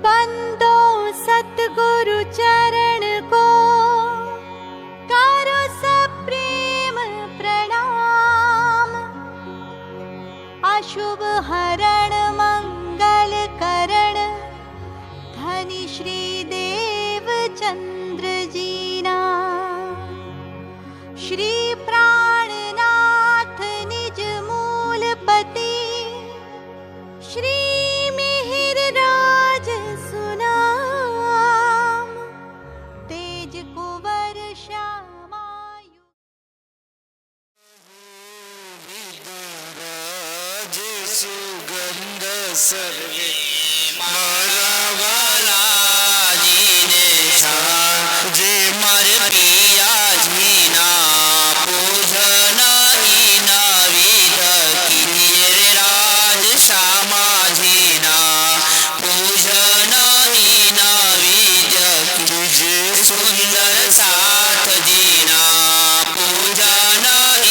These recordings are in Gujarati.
बंदो सतगुरु चरण को करो सप्रेम प्रणाम। अशुभ हरण मंगल करण धनी श्री देव चंद्र जीना। श्री प्राणनाथ निज मूलपति श्री मिहिर राज सुनाम। तेज कुंवर श्यामायु सुगंध सर्वे मारा वाला जीने जे मारे पिया जीना पूजन ईना विध किनीर राज श्यामा जीना पूजन ईना विध तुझे सुंदर साथ जीना पूजन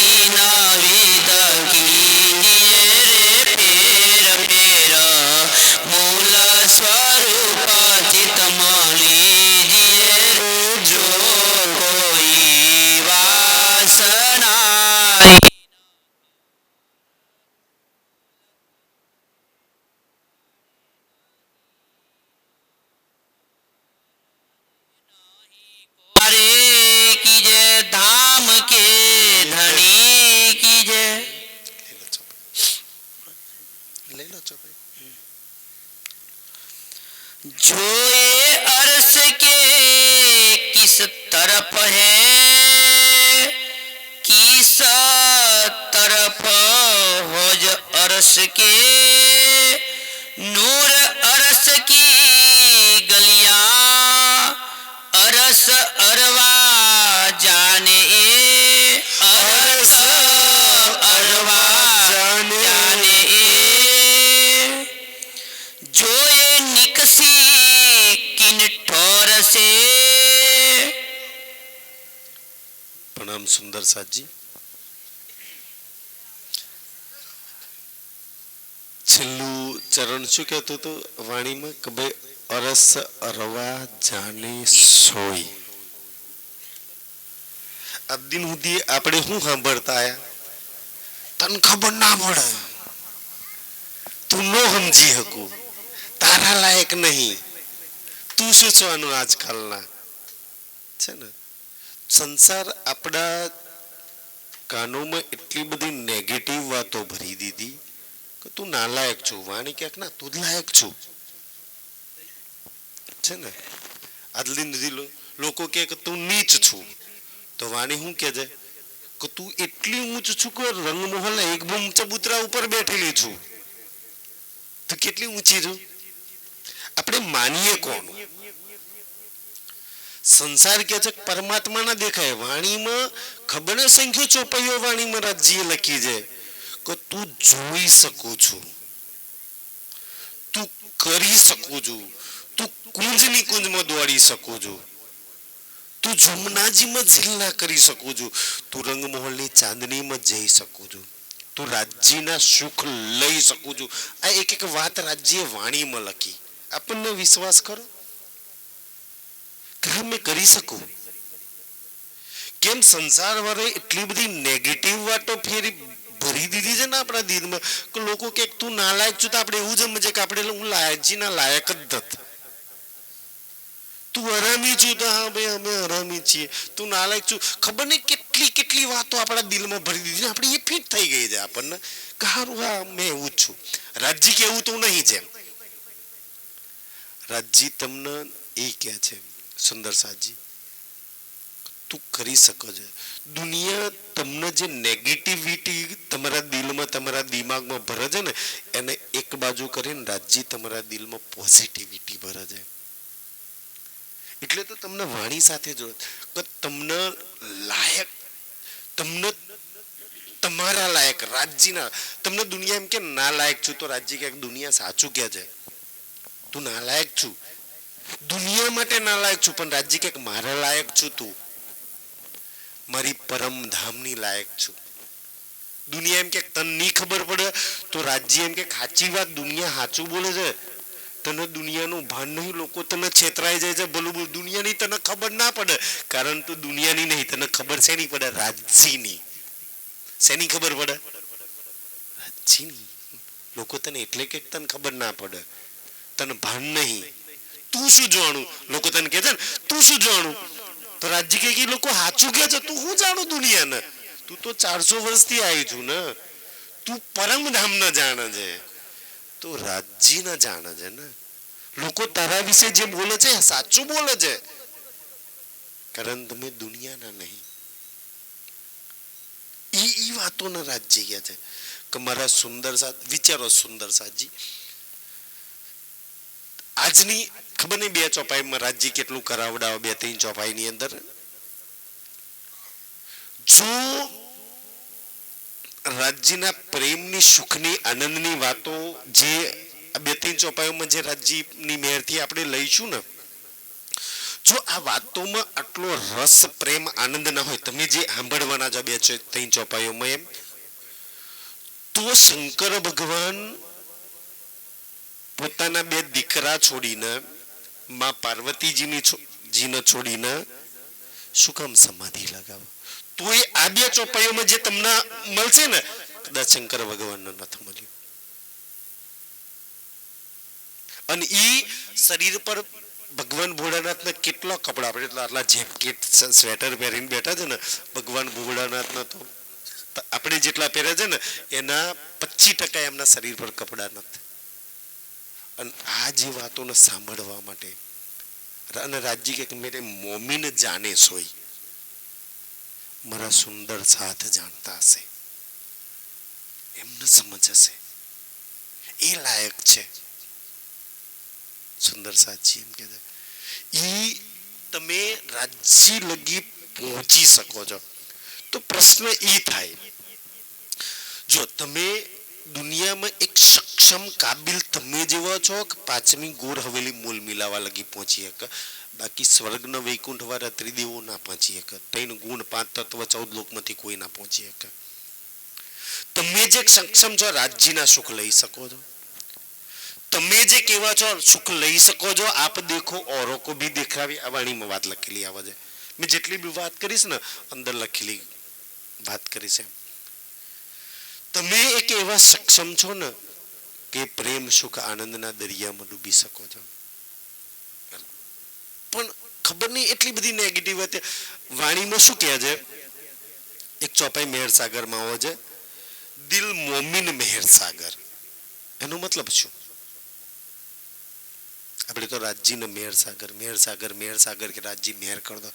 ईना विध मूल स्वरूप चितमली जो कोई वासना अरे कीजे धाम के धनी कीजे ले लो चौपाई। जो ये अर्श के किस तरफ है किस तरफ होज अर्श के नूर अर्श की गलियां अरस अरवा जाने अरस अरवा जाने जो ये निकसी किन ठोर से। प्रणाम सुंदर साथ जी। છેલ્લું ચરણ શું કહેતું હતું વાણીમાં કે ભાઈ અરસ અરવા જાને સોઈ. આ દિન સુધી આપણે શું સાંભળતા આયા તને ખબર ના પડે તું નો સમજી શકું તારા લાયક નહીં તું શું છવાનું આજકાલના છે ને સંસાર આપણા કાનોમાં એટલી બધી નેગેટિવ વાતો ભરી દીધી કે તું નાલાયક છું વાણી ક્યાંક ના તું જ લાયક છું છે ને આજ દિન લોકો કહે કે તું નીચ છું તો વાણી શું કહે છે કે તું એટલી ઊંચ છું કે રંગમહોલ એક બૂમ ચબૂતરા ઉપર બેઠેલી છું તો કેટલી ઊંચી છું આપણે માનીએ કોણ સંસાર કે છે પરમાત્મા ના દેખાય વાણીમાં ખબર ને સંખ્યા ચોપાઈઓ વાણીમાં રાજ્ય લખી છે કે તું જોઈ શકું છું તું કરી શકું છું તું કુંજની કુંજમાં દોડી શકું છું તું જમનાજીમાં ઝીલના કરી શકું છું તું રંગમહોલની ચાંદનીમાં જઈ શકું છું તું રાજ્યના સુખ લઈ શકું છું. આ એક એક વાત રાજ્ય વાણીમાં લખી આપણને વિશ્વાસ કરો કે મેં કરી શકું. કેમ સંસાર વાળે એટલી બધી નેગેટિવ વાતો ફેરી ભરી દીધી છે ને આપણા દિલમાં કે લોકો કે તું નાલાયક છું તો આપણે એવું જ સમજે કે આપણે હું લાયકજીના લાયક જ નથી. તું હરામી છું તો હા ભાઈ અમે હરામી છીએ તું નાલાયક છું ખબર નહીં કેટલી કેટલી વાતો આપણા દિલમાં ભરી દીધી ને આપણે એ ફિટ થઈ ગઈ છે આપણને કે હારું હા મેં એવું જ છું. રાજજી કેવું તો નહીં જેમ રાજજી તમને એ કહે છે સુંદર સાજી તું કરી શકો છે. દુનિયા તમને જે નેગેટિવિટી તમારા દિલમાં તમારા દિમાગમાં ભરે છે ને એને એક બાજુ કરીને રાજજી તમારા દિલમાં પોઝિટિવિટી ભરે છે. એટલે તો તમને વાણી સાથે જોડે કે તમને લાયક તમને તમારા લાયક રાજ્યના તમને દુનિયા એમ કે ના લાયક છું તો રાજ્ય કે દુનિયા સાચું કે છે તું ના લાયક છું દુનિયા માટે ના લાયક છું પણ રાજ્ય કે મારા લાયક છું તું મારી પરમ ધામની લાયક છું. દુનિયા એમ કે તને નહીં ખબર પડે તો રાજ્ય એમ કે સાચી વાત દુનિયા સાચું બોલે છે તને દુનિયાનું ભાન નહીં, લોકો તને છેતરાઈ જાય છે, ભલું બોલ, દુનિયાની તને ખબર ના પડે, કારણ તું દુનિયાની નહીં, તને ખબર શેની પડે? રાજ્યની. શેની ખબર પડે? રાજ્યની. લોકો તને એટલે કે તને ખબર ના પડે, તને ભાન નહીં, તું શું જાણું? લોકો તને કહે છે ને તું શું જાણું, તો રાજ્ય કે લોકો સાચું કે છે, તું શું જાણું દુનિયાને? તું તો 400 વર્ષથી આવી છું ને, તું પરમધામ ન જાણે છે, તો રાજ્ય ન જાણે છે ને. લોકો તારા વિશે જે બોલે છે સાચું બોલે છે, કારણ તમે દુનિયાના નહીં. ઈ વાતોના રાજ્ય ગયા છે કે મારા સુંદર સાથ. વિચારો સુંદર સાથજી, આજની ખબર નહીં 2 ચોપાઈમાં રાજ્ય કેટલું કરાવડાવે, 2-3 ચોપાઈની અંદર. જો રાજ્યના પ્રેમની, સુખની, આનંદની વાતો જે 2-3 ચોપાઈઓમાં જે રાજ્યની મેરથી આપણે લઈશું ને, જો આ વાતોમાં આટલો રસ, પ્રેમ, આનંદ ના હોય, તમે જે સાંભળવાના છો 2-3 ચોપાઈઓમાં, એમ તો શંકર ભગવાન પોતાના 2 દીકરા છોડીને, માં પાર્વતીજીને છોડીને શું કામ સમાધિ લગાવો? તો એ આ 2 ચોપાઈઓમાં જે તમને મળશે ને, કદાચ શંકર ભગવાનને નથી મળ્યું. અને ઈ શરીર પર ભગવાન ભોળાનાથના કેટલા કપડા, આપણે આટલા જેકેટ, સ્વેટર પહેરીને બેઠા છે ને, ભગવાન ભોળાનાથના તો આપણે જેટલા પહેરે છે ને એના 25% એમના શરીર પર કપડા નથી. અને આ જે વાતોને સાંભળવા માટે, અને રાજ્ય કે મેરે મોમીન જાને સોઈ, મારા સુંદર સાથ જાણતા હશે, એમને સમજ હશે, એ લાયક છે. સુંદર સાથજી એમ કે ઈ તમે રાજ્ય લગી પહોંચી શકો છો. તો પ્રશ્ન એ થાય, જો તમે દુનિયામાં એક સક્ષમ, કાબિલ તમે જેવા છો કે 5મી ગોળ હવેલી મૂલ મિલાવા લગી પહોંચી શકે, બાકી સ્વર્ગના વૈકુંઠ વાળા ત્રિદેવો ના પહોંચી શકે, 3 ગુણ 5 તત્વ 14 લોકમાંથી કોઈ ના પહોંચી શકે. તમે જે સક્ષમ છો રાજ્યના સુખ લઈ શકો છો, તમે જે કેવા છો સુખ લઈ શકો છો. આપ દેખો औरों को भी दिखावी, આ વાણીમાં વાત લખેલી આવે છે. મેં જેટલી બી વાત કરીશ ને અંદર લખેલી વાત કરીશ. તમે એક એવા સક્ષમ છો ને કે પ્રેમ, સુખ, આનંદના દરિયામાં ડૂબી શકો છો. પણ ખબર નહીં એટલી બધી નેગેટિવ હતી. વાણીમાં શું કહે છે? એક ચોપાઈ મેહર સાગરમાં આવે છે, દિલ મોમિન મેહર સાગર. એનો મતલબ શું? આપણે તો રાજ્યને મેહર સાગર, મેહર સાગર, મેહર સાગર કે રાજ્ય મેહર કર દો.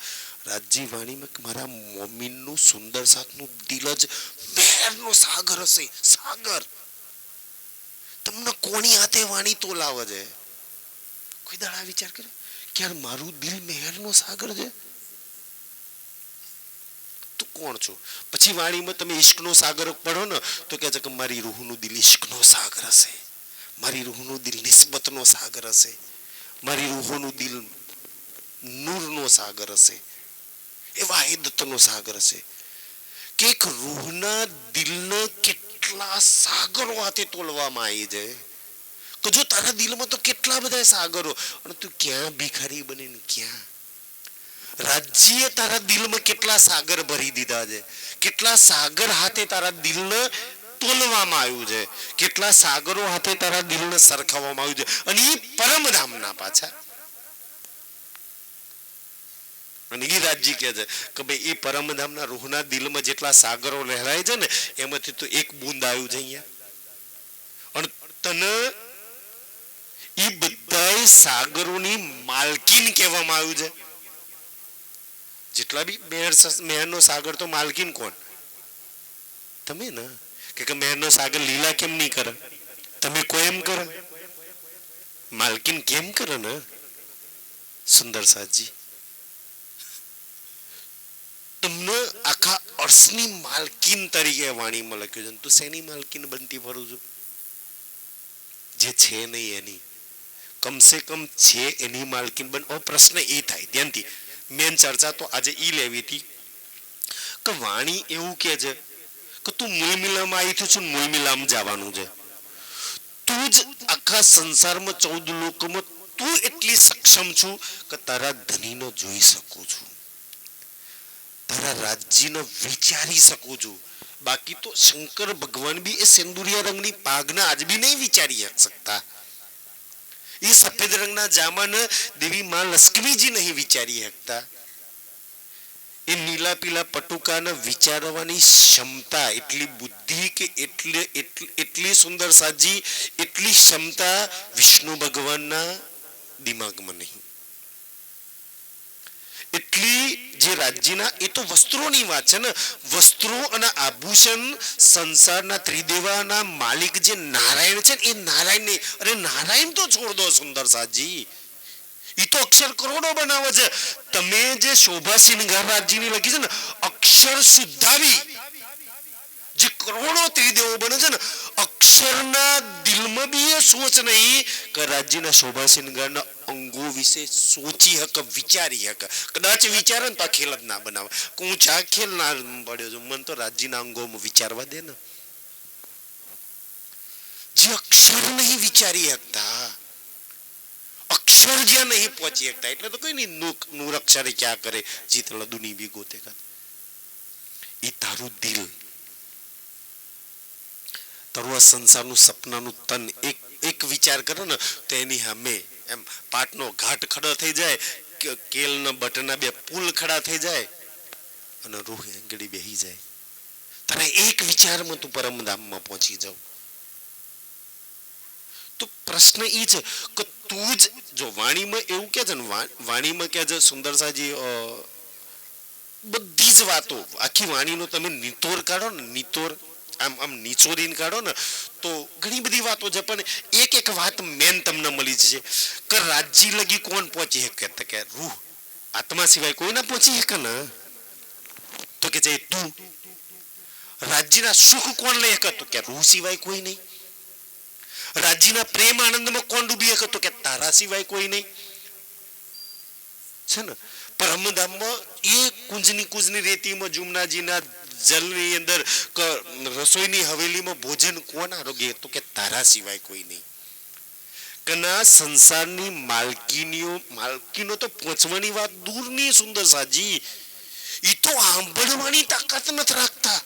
રાજ્ય વાણીમાં મારા મોમિનનું, સુંદર સાથનું દિલ જ મેહરનો સાગર હશે. સાગર તમને કોની હાથે વાણી તોલાવે છે? કોઈ દાડા વિચાર કરે કે યાર મારું દિલ મેહરનો સાગર છે, તું કોણ છો? પછી વાણીમાં તમે ઈશ્કનો સાગર પડો ને તો કહે છે કે મારી રૂહનું દિલ ઈશ્કનો સાગર હશે, મારી રૂહનું દિલ નિસ્બતનો સાગર હશે, મારી રૂહોનું દિલ નૂરનો સાગર હશે, એ વાહિદતનો સાગર હશે. કે એક રૂહના દિલને કેટલા સાગરો હાથે તોલવામાં આવી છે કે જો તારા દિલમાં તો કેટલા બધા સાગરો, અને તું ક્યાં ભિખારી બનીને ક્યાં? રાજ્ય તારા દિલમાં કેટલા સાગર ભરી દીધા છે, કેટલા સાગર હાથે તારા દિલને તોલવામાં આવ્યું છે, કેટલા સાગરો હાથે તારા દિલને સરખાવવામાં આવ્યું છે, અને એ પરમધામના પાછા. અને એ રાજ્ય કહે છે કે ભાઈ એ પરમધામના રૂહના દિલમાં જેટલા સાગરો લહેરાય છે ને એમાંથી તો એક બૂંદ આવ્યું છે અહીંયા. અને તને એ બધા સાગરોની માલકીન કહેવામાં આવ્યું છે. જેટલા બી મેહરનો સાગર તો માલકીન કોણ? તમે ને. કે મેહરનો સાગર લીલા કેમ નહીં કરે? તમે કોઈ એમ કરો? માલકીન કેમ કરે ને? સુંદર સાથજી તમને આખા અર્શની માલકીન તરીકે વાણીમાં લખ્યું છે. તું શેની માલકીન બનતી ફરું છું? જે છે નહીં એની, કમસે કમ છે એની માલકીન બન. પ્રશ્ન એ થાય ધ્યાનથી, મેન ચર્ચા તો આજે ઈ લેવી હતી કે વાણી એવું કે છે કે તું મૂળ મિલામાં આવી છું, મૂળ મિલામાં જવાનું છે. તું જ આખા સંસારમાં 14 લોકોમાં તું એટલી સક્ષમ છું કે તારા ધણીને જોઈ શકું છું, તારા રાજ્યને વિચારી શકું છું. બાકી તો શંકર ભગવાન બી એ સેંદુરિયા રંગની પાઘના આજ બી નહીં વિચારી શકતા. એ સફેદ રંગના જામાને દેવી માં લક્ષ્મીજી નહીં વિચારી શકતા. એ નીલા પીલા પટુકાને વિચારવાની ક્ષમતા, એટલી બુદ્ધિ કે એટલી સુંદર સાજી, એટલી ક્ષમતા વિષ્ણુ ભગવાનના દિમાગમાં નહીં. એટલી જે રાજ્યના, એ તો વસ્ત્રોની વાત છે ને, વસ્ત્રો અને આભૂષણ સંસારના ત્રિદેવાના માલિક જે નારાયણ છે ને, એ નારાયણ નહીં. અરે નારાયણ તો છોડ દો સુંદર સાજી, એ તો અક્ષર કરોડો બનાવે છે. તમે જે શોભા સિંગાર રાજ્યની લખી છે ને, અક્ષર સિદ્ધાવી જે કરોડો ત્રિદેવો બને છે ને, અક્ષરના દિલમાં બી એ સોચ નહીં કે રાજ્યના શોભા સિંગારના અંગો વિશે સોચી હક, વિચારી હક. કદાચ વિચારે ને તો આ ખેલ જ ના બનાવે. હું ચા ખેલ ના પડ્યો છું, મને તો રાજ્યના અંગોમાં વિચારવા દે ને. જે અક્ષર નહીં વિચારી શકતા, અક્ષર જ્યાં નહીં પહોંચી શકતા, એટલે તો કઈ નહીં નૂર અક્ષરે ક્યાં કરે જીતલા દુની બી ગોતે કા. એ તારું દિલ, તારું આ સંસારનું સપનાનું તન એક વિચાર કરો ને તો એની સામે એમ પાટનો ઘાટ ખડો થઈ જાય, કેલના બટના બે પુલ ખડા થઈ જાય અને રૂહ એંગડી બેહી જાય. તને એક વિચારમાં તું પરમધામમાં પહોંચી જાવ. તો પ્રશ્ન એ છે કે તું જ જો વાણીમાં એવું કે છે ને, વાણીમાં કે છે સુંદર સાજી, બધી જ વાતો, આખી વાણીનો તમે નિતોર કાઢો ને, નિતોર આમ નિચોરીને કાઢો ને તો ઘણી બધી વાતો છે. પણ એક વાત મેન તમને મળી જશે કે રાજ્ય લગી કોણ પહોંચી શકે, તો કે રૂહ, આત્મા સિવાય કોઈ ના પહોંચી શકે ને. તો કે જે તું રાજ્યના સુખ કોણ લઈ શકે, તો કે રૂહ સિવાય કોઈ નહીં. રાજ્યના પ્રેમ આનંદમાં કોણ ડૂબી શકે, તો કે તારા સિવાય કોઈ નહીં છે ને. પરમધામમાં એ કુંજની રેતીમાં જુમનાજીના જલની અંદર રસોઈની હવેલીમાં ભોજન કોણ આરોગ્ય, તો કે તારા સિવાય કોઈ નહીં. કના સંસારની માલકીનો તો પહોંચવાની વાત દૂરની સુંદર સાજી, એ તો સાંભળવાની તાકાત નથી રાખતા.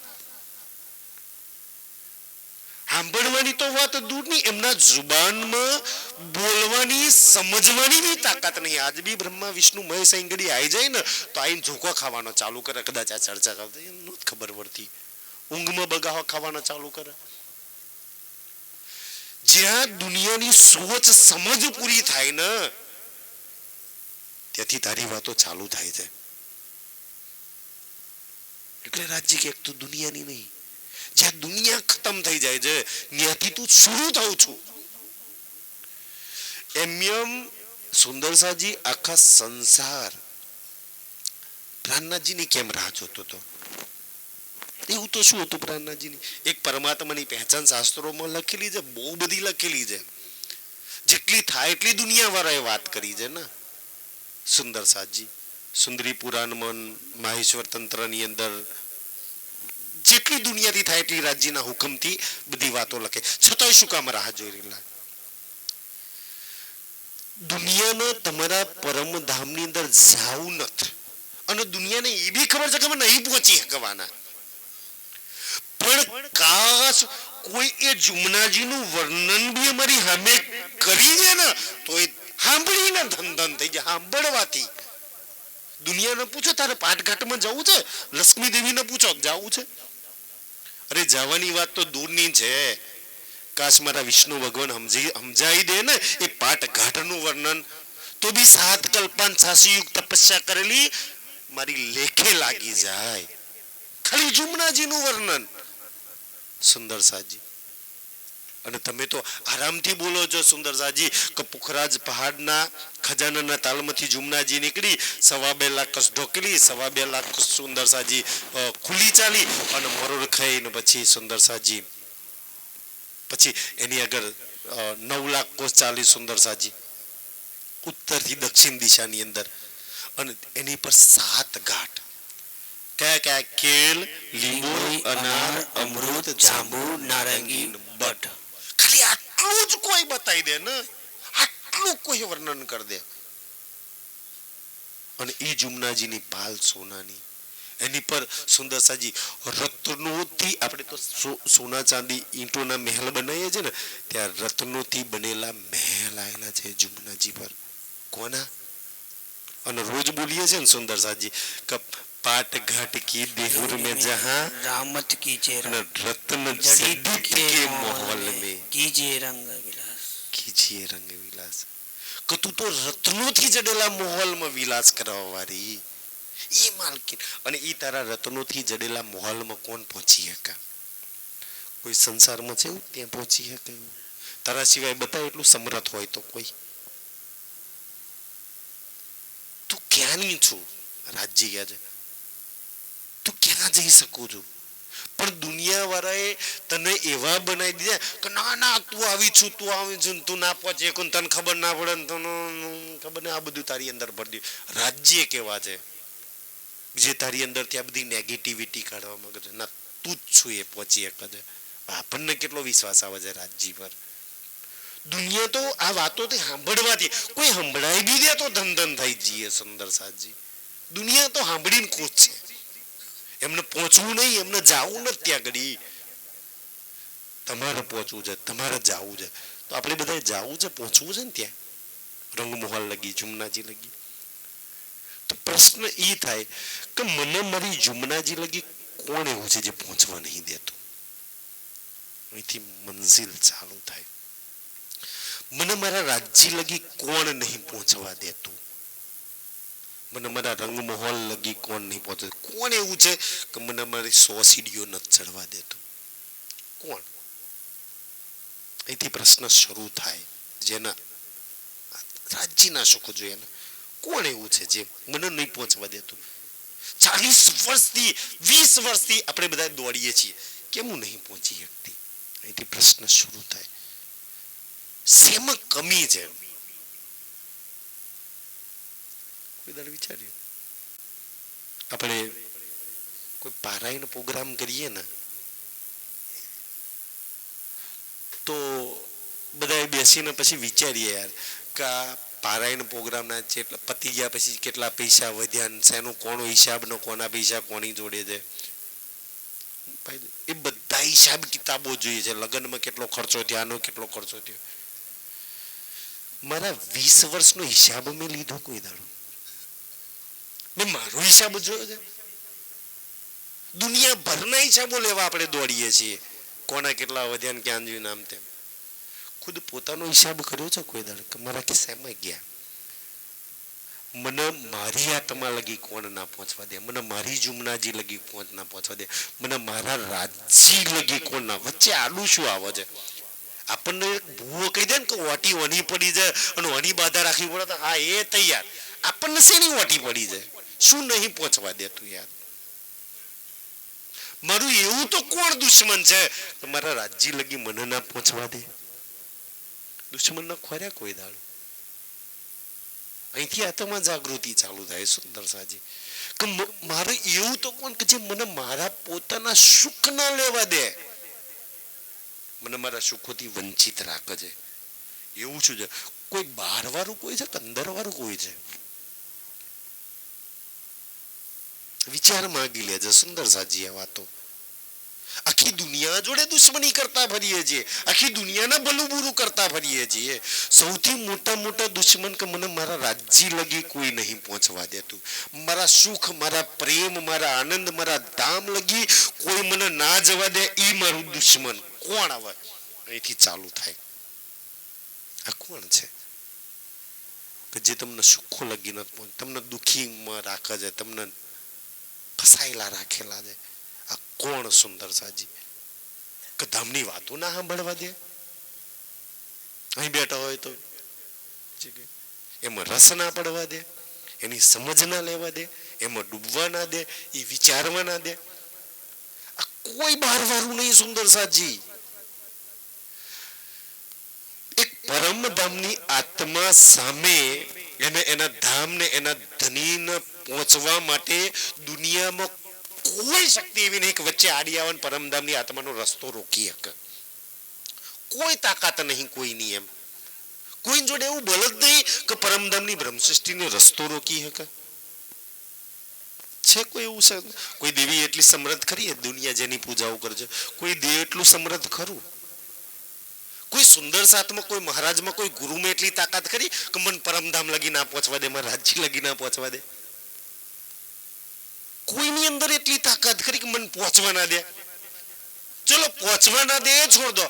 સાંભળવાની તો વાત દૂરની, એમના જુબાનમાં બોલવાની સમજવાની બી તાકાત નહીં. આજ બી બ્રહ્મા વિષ્ણુ મહેશ એંગડી આવી જાય ને તો આઈને ઝોકો ખાવાનો ચાલુ કરે. કદાચ આ ચર્ચા કરતા એનું જ ખબર પડતી, ઊંઘમાં બગાહો ખાવાનો ચાલુ કરે. જ્યાં દુનિયાની સોચ સમજ પૂરી થાય ને ત્યાંથી તારી વાતો ચાલુ થાય છે. એટલે રાજ્ય કે એક તો દુનિયાની નહીં, જ્યાં દુનિયા ખતમ થઈ જાય છે ત્યાંથી તું શરૂ થઉં છું. એમ સુંદર સાજી આખા સંસાર પ્રાણનાથજીની કેમ રાહ જોતો હતો? એવું તો શું હતું પ્રાણનાથજીની? એક પરમાત્માની પહેચાન શાસ્ત્રોમાં લખેલી છે, બહુ બધી લખેલી છે. જેટલી થાય એટલી દુનિયા વાળાએ વાત કરી છે ને સુંદર સાજી. સુંદરી પુરાણમાં, માહેશ્વર તંત્રની અંદર જેટલી દુનિયાથી થાય એટલી રાજ્યના હુકમથી બધી વાતો લખે. છતાંય શું કામ રાહ જોઈ રહેલા? દુનિયાનો તમારા પરમધામની અંદર જાવું નથી, અને દુનિયાને એ બી ખબર છે કે અમે નહીં પહોંચી શકવાના. પણ કાશ કોઈ એ જુમનાજીનું વર્ણન બી અમારી સામે કરી દે ને તો એ સાંભળીને ધન થઈ જાય. સાંભળવાથી દુનિયાને પૂછો તારે પાટઘાટમાં જવું છે, લક્ષ્મી દેવીને પૂછો જવું છે. અરે જવાની વાત તો દૂરની છે. કાશ મારા વિષ્ણુ ભગવાન સમજાઈ દે ને એ પાટઘાટનું વર્ણન, તો બી 7 કલ્પાન 86 યુગ તપસ્યા કરેલી મારી લેખે લાગી જાય. ખાલી જુમનાજીનું વર્ણન સુંદર સાજી. અને તમે તો આરામથી બોલો છો સુંદર સાજી કે પુખરાજ પહાડના ખજાનાના તાલમાંથી જુમનાજી નીકળી, 2.5 લાખ કસ ઢોકલી, 2.5 લાખ સુંદર સાજી ખુલ્લી ચાલી અને મરોડ ખાઈને પછી સુંદર સાજી પછી એની આગળ 9 લાખ કોસ ચાલી સુંદર સાજી ઉત્તરથી દક્ષિણ દિશાની અંદર. અને એની પર 7 ઘાટ, કયા કયા? કેલ, લીંબુ, અનાર, અમૃત, જાંબુ, નારંગી, બટ. ખાલી આટલું જ કોઈ બતાવી પહોંચાઈ દે ને, આટલું કોઈ વર્ણન કરી દે. અને એ જુમનાજીની પાલ સોનાની, એની પર સુંદરસાજી રત્નોથી, આપણે તો સોના ચાંદી ઈંટોના મહેલ બનાવીએ છીએ ને, ત્યાં રત્નોથી બનેલા મહેલ આવેલા છે જુમનાજી પર. કોના? અને રોજ બોલીએ છે ને સુંદરસાજી કે પાટ ઘાટ કી દેહુર में जहां रामत कीजिए અને રત્ન જડી કે મોહલ में कीजिए रंग विलास. કીજીએ રંગ વિલાસ. કે તું તો રત્નોથી જડેલા મહોલમાં વિલાસ કરવા વાળી ઈ માલકીન. અને ઈ તારા રત્નોથી જડેલા મહોલમાં કોણ પહોંચી શકે? કોઈ સંસારમાં છે એવું ત્યાં પહોંચી શકે? તારા સિવાય બતાવ એટલું સમર્થ હોય તો કોઈ. તું ક્યાંની છું? રાજજી કહે છે તું ક્યાં જઈ શકું છું? પણ દુનિયા વાળાએ તને એવા બનાવી દીધા કે ના ના તું આવી છું, તું આવી છું, તું ના પહોંચે, તને ખબર ના પડે, તને ખબર ને, આ બધું તારી અંદર ભરી દીધું. રાજ્ય કેવા છે જે તારી અંદર ત્યાં બધી નેગેટિવિટી કાઢવા માંગે છે. ના, તું જ છું એ પહોંચી શકે છે. આપણને કેટલો વિશ્વાસ આવે છે રાજજી પર. દુનિયા તો આ વાતો સાંભળવાથી, કોઈ સંભળાઈ બી દે તો ધન ધન થઈ જઈએ. સુંદર સાજી દુનિયા તો સાંભળીને ખુશ છે. એમને પહોંચવું નહીં, એમને જવું નથી ત્યાં ઘડી. તમારે પહોંચવું છે, તમારે જવું છે. તો આપણે બધા જવું છે, પહોંચવું છે ને ત્યાં રંગમહોલ લગી, જુમનાજી લગી. તો પ્રશ્ન એ થાય કે મને મારી જુમનાજી લગી કોણ એવું છે જે પહોંચવા નહીં દેતું? અહીંથી મંઝિલ ચાલુ થાય. મને મારા રાજ્ય લગી કોણ નહીં પહોંચવા દેતું? મને મારા રંગમહોલ લગી કોણ નહીં પહોંચે? કોણ એવું છે કે મને મારી 100 સીડીઓ નથી ચડવા દેતું? કોણ? અહીંથી પ્રશ્ન શરૂ થાય. જેના રાજ્યના સુખ જોઈએ ને, કોણ એવું છે જે મને નહીં પહોંચવા દેતું? 40 વર્ષથી 20 વર્ષથી આપણે બધા દોડીએ છીએ, કેમ હું નહીં પહોંચી શકતી? અહીંથી પ્રશ્ન શરૂ થાય. શેમાં કમી છે? વિચાર્યું આપણે કોઈ પારાયણ પ્રોગ્રામ કરીએ ને તો બધા બેસીને પછી વિચારીએ યાર કે આ પારાયણ પ્રોગ્રામના જેટલા પતી ગયા પછી કેટલા પૈસા વધ્યા, શેનો કોનો હિસાબ ને કોના પૈસા કોની જોડે છે, એ બધા હિસાબ કિતાબો જોઈએ છે. લગ્નમાં કેટલો ખર્ચો થયો, આનો કેટલો ખર્ચો થયો. મારા 20 વર્ષનો હિસાબ મેં લીધો કોઈ દાડો? મેં મારો હિસાબ જોયો છે? દુનિયાભરના હિસાબો લેવા આપણે દોડીએ છીએ, કોના કેટલા વધ્યા ને ક્યાં જોયું નામ તેમ. ખુદ પોતાનો હિસાબ કર્યો છે કોઈ દાડો કે મારા કિસ્સામાં ગયા? મને મારી આત્મા લગી કોણ ના પહોંચવા દે? મને મારી જુમનાજી લગી કોણ ના પહોંચવા દે? મને મારા રાજ્ય લગી કોણ ના? વચ્ચે આડું શું આવે છે? આપણને ભૂવો કહી દે ને કે ઓટી ઓની પડી જાય અને ઓની બાધા રાખવી પડે, તો હા એ તૈયાર. આપણને શેની ઓટી પડી જાય? શું નહીં પહોંચવા દેતું યાર? મારું એવું તો કોણ દુશ્મન છે કે મારા રાજ્ય લગી મને ના પહોંચવા દે? દુશ્મન ના ખોર્યા કોઈ દાડો? અહીંથી આત્મા જાગૃતિ ચાલુ થાય. સુંદર સાજી કે મારે એવું તો કોણ કે જે મને મારા પોતાના સુખ ના લેવા દે, મને મારા સુખોથી વંચિત રાખે છે? એવું શું છે? કોઈ બહાર વાળું કોઈ છે કે અંદર વાળું કોઈ છે? વિચાર માંગી લેજે સુંદર સાજી. આ વાતો આખી દુનિયા જોડે દુશ્મની કરતા ફરીએ છીએ, આખી દુનિયાના ભલું બુરું કરતા ફરીએ છીએ. સૌથી મોટા દુશ્મન કે મને મારા રાજ્ય લગી કોઈ નહીં પહોંચવા દેતું, મારા સુખ, મારા પ્રેમ, મારા આનંદ, મારા ધામ લગી કોઈ મને ના જવા દે, ઈ મારું દુશ્મન. કોણ આવે? અહીંથી ચાલુ થાય. આ કોણ છે કે જે તમને સુખો લગી નથી પહોંચ, તમને દુઃખીમાં રાખે છે, તમને ફસાયેલા રાખેલા છે? આ કોણ સુંદર સાજી કે ધામની વાતો ના સાંભળવા દે? અહીં બેઠા હોય તો એમાં રસ ના પડવા દે, એની સમજ ના લેવા દે, એમાં ડૂબવા ના દે, એ વિચારવા ના દે. આ કોઈ બહાર વાળું નહીં સુંદર સાજી. એક પરમધામની આત્મા સામે એને એના ધામને, એના ધનીને પહોંચવા માટે દુનિયામાં કોઈ શક્તિ એવી નહીં કે વચ્ચે આડી આવે પરમધામની આત્માનો રસ્તો રોકી શકે. કોઈ તાકાત નહીં કોઈની એમ. કોઈ જોડે એવું બળ જ નહીં કે પરમધામની બ્રહ્મસૃષ્ટિનો રસ્તો રોકી શકે છે? કોઈ એવું છે? કોઈ દેવી એટલી સમર્થ ખરી દુનિયા જેની પૂજાઓ કરજો? કોઈ દેવ એટલું સમર્થ ખરું? કોઈ સુંદર સાતમાં, કોઈ મહારાજમાં, કોઈ ગુરુમાં એટલી તાકાત ખરી કે મન પરમધામ લગી ના પહોંચવા દે, મારા રાજ્ય લગી ના પહોંચવા દે? કોઈની અંદર એટલી તાકાત ખરી કે મન પહોંચવા ના દે? ચલો પહોંચવા ના દે એ છોડ દો,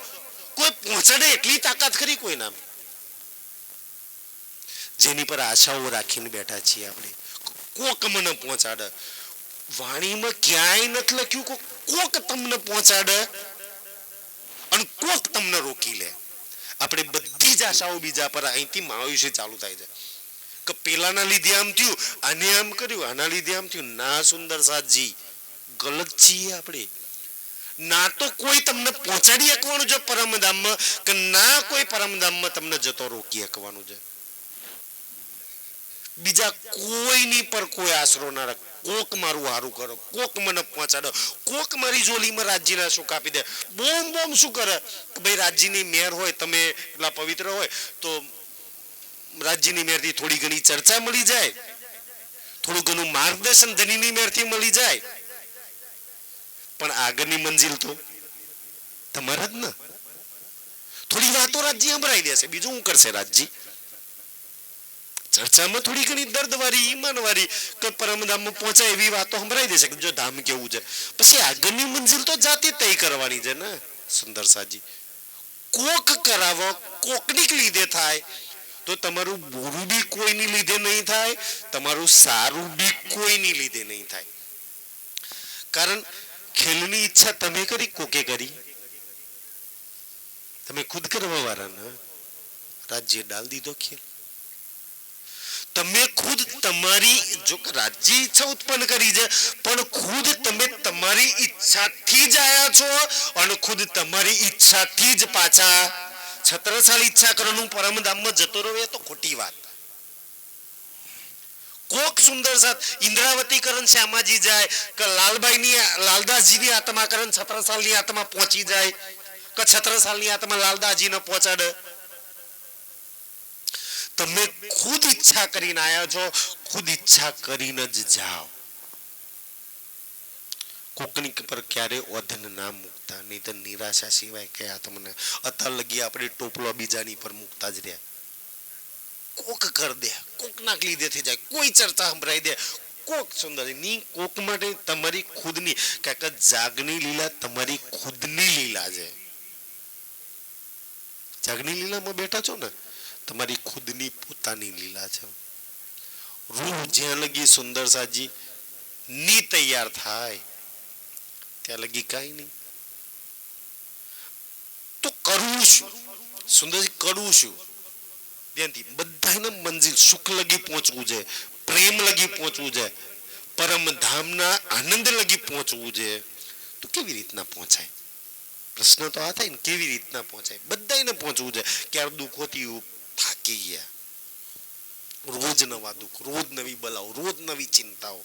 કોઈ પહોંચાડે એટલી તાકાત ખરી કોઈ નામ? જેની પર આશાઓ રાખીને બેઠા છીએ આપણે, કોક મને પહોંચાડે. વાણીમાં ક્યાંય નથી લખ્યું કોક તમને પહોંચાડે અને કોક તમને રોકી લે. આપણે બધી જ આશાઓ બીજા પર અહીંથી માયુષ્ય ચાલુ થાય છે કે પેલાના લીધે આમ થયું, આને આમ કર્યું, આના લીધે આમ થયું. ના સુંદર સાથજી, ગલત છીએ આપણે. ના તો કોઈ તમને પહોંચાડી શકવાનું છે પરમધામમાં, કે ના કોઈ પરમધામમાં તમને જતો રોકી શકવાનું છે. બીજા કોઈની પર કોઈ આશરો ના રાખ. કોક મારું હારું કરો, કોક મને પહોંચાડો, કોક મારી જોલીમાં રાજ્યના સુખ આપી દે. બોમ બોમ શું કરે કે ભાઈ રાજ્યની મેર હોય, તમે એટલા પવિત્ર હોય તો રાજ્યની મેરથી થોડી ઘણી ચર્ચા મળી જાય, થોડું ઘણું માર્ગદર્શન ધનીની મેરથી મળી જાય, પણ આગળની મંજિલ તો તમારા જ ને. થોડી વાતો રાજ્ય સંભળાઈ દેશે, બીજું શું કરશે રાજ્ય? ચર્ચામાં થોડી ઘણી દર્દવાળી, ઈમાનવાળી કે પરમધામમાં પહોંચાય એવી વાતો સંભળાઈ દેશે કે જો ધામ કેવું છે. પછી આગળની મંજિલ તો જાતે તય કરવાની છે ને સુંદર સાજી. કોક કરાવો, કોકની લીધે થાય તો તમારું બુરું બી કોઈની લીધે નહીં થાય, તમારું સારું બી કોઈની લીધે નહીં થાય. કારણ ખેલની ઈચ્છા તમે કરી, કોકે કરી? તમે ખુદ કરવા વાળા ને રાજ્ય ડાલ દીધો ખેલ. તમે ખુદ તમારી જો રાજ્ય ઈચ્છા ઉત્પન્ન કરી છે, પણ ખુદ તમે તમારી ઈચ્છાથી જ આયા છો અને ખુદ તમારી ઈચ્છાથી જ પાછા છત્રસાલ ઈચ્છા કરવાનું પરમધામમાં જતો રહો, એ તો ખોટી વાત. કોક સુંદર સાથ ઇન્દ્રાવતી કરણ શ્યામાજી જાય કે લાલબાઈની લાલદાસજીની આત્મા કરણ છત્રસાલની આત્મા પહોંચી જાય કે છત્રસાલની આત્મા લાલદાસજીને પહોંચાડે. તમે ખુદ ઈચ્છા કરીને આયા છો, ખુદ ઈચ્છા કરીને જ જાઓ. કોકની પર ક્યારે ઓધન ના મૂકતા, નહીં તો નિરાશા સિવાય કયા તમને અત્યાર લગી આપણે ટોપલો બીજાની પર મૂકતા જ રહ્યા. કોક કર દે, કોક ના લીધે થઈ જાય, કોઈ ચર્ચા સંભળાઈ દે, કોક સુંદર ની કોક માટે તમારી ખુદની કે જાગની લીલા તમારી ખુદની લીલા છે. જાગની લીલામાં બેઠા છો ને, તમારી ખુદની પોતાની લીલા છે. રૂહ જ્યાં લગી સુંદર સાજી ની તૈયાર થાય ત્યાં લગી કઈ નહીં. તો કરવું શું સુંદરજી? કરવું શું? ત્યાંથી બધાને મંજિલ સુખ લગી પહોંચવું છે, પ્રેમ લગી પહોંચવું છે, પરમધામના આનંદ લગી પહોંચવું છે. તો કેવી રીતના પહોંચાય? પ્રશ્ન તો આ થાય ને, કેવી રીતના પહોંચાય? બધાને પહોંચવું છે. ક્યારે દુઃખોથી થાકી ગયા, રોજ નવા દુઃખ, રોજ નવી બલાઓ, રોજ નવી ચિંતાઓ.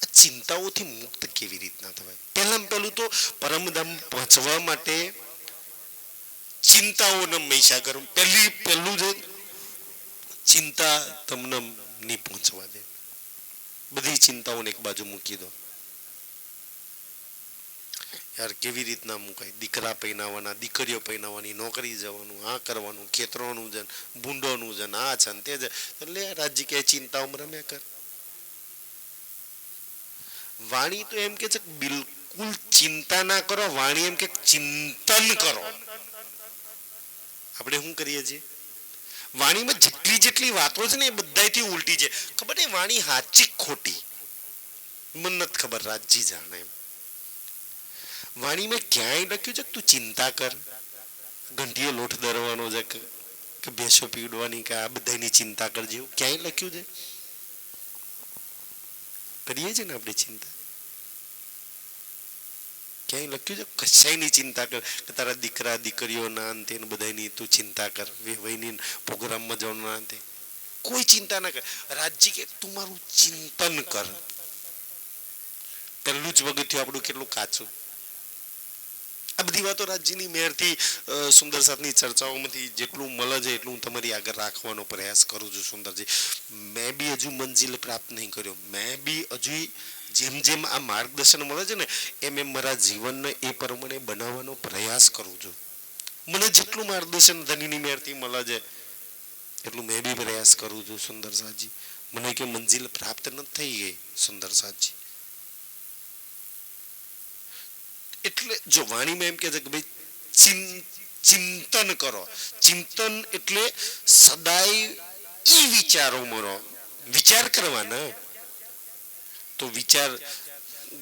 આ ચિંતાઓથી મુક્ત કેવી રીતના થવાય? પહેલું તો પરમધામ પહોંચવા માટે ચિંતાઓને મહીસાગર પહેલું છે. ચિંતા તમને નહીં પહોંચવા દે. બધી ચિંતાઓને એક બાજુ મૂકી દો. યાર કેવી રીતના મુકાય? દીકરા પહેનાવાના, દીકરીઓ પહેનાવાની, નોકરી જવાનું, આ કરવાનું, ખેતરોનું છે, ભૂંડોનું છે, આ છે તે છે. એટલે રાજ્ય કે ચિંતાઓ રમે કર. વાણી તો એમ કે છે બિલકુલ ચિંતા ના કરો. વાણી એમ કે ચિંતન કરો. આપણે શું કરીએ છીએ? વાણીમાં જેટલી વાતો છે ને એ બધાથી ઉલટી છે. ખબર નહીં વાણી સાચી ખોટી મને નથી ખબર, રાજજી જાણે. એમ વાણીમાં ક્યાંય લખ્યું છે કે તું ચિંતા કર, ઘંટીએ લોટ દરવાનો છે કે ભેંસો પીવડવાની, કે આ બધાની ચિંતા કરજે, એવું ક્યાંય લખ્યું છે? કરીએ છીએ ને આપણે ચિંતા? ક્યાંય લખ્યું છે કશાયની ચિંતા કર કે તારા દીકરા દીકરીઓના અંતે બધાની તું ચિંતા કર, વહીની પ્રોગ્રામમાં જવાના અંતે કોઈ ચિંતા ના કર. રાજજી કે તું મારું ચિંતન કર. પહેલું જ પગથિયું આપણું કેટલું કાચું. આ આ બધી વાતો રાજજીની મેયરથી સુંદર સાથની ચર્ચાઓમાંથી જેટલું મળે છે એટલું હું તમારી આગળ રાખવાનો પ્રયાસ કરું છું સુંદરજી. મેં બી હજુ મંજિલ પ્રાપ્ત નહીં કર્યો. મેં બી હજુ જેમ જેમ આ માર્ગદર્શન મળે છે ને એમ એમ મારા જીવનને એ પ્રમાણે બનાવવાનો પ્રયાસ કરું છું. મને જેટલું માર્ગદર્શન ધનીની મેયરથી મળે છે એટલું મેં બી પ્રયાસ કરું છું સુંદર સાજી. મને કે મંજિલ પ્રાપ્ત નથી થઈ ગઈ સુંદર સાજી. એટલે જો વાણીમાં એમ કે છે કે ભાઈ ચિંતન કરો. ચિંતન એટલે સદાય ઈ વિચારો મરો. વિચાર કરવાના તો વિચાર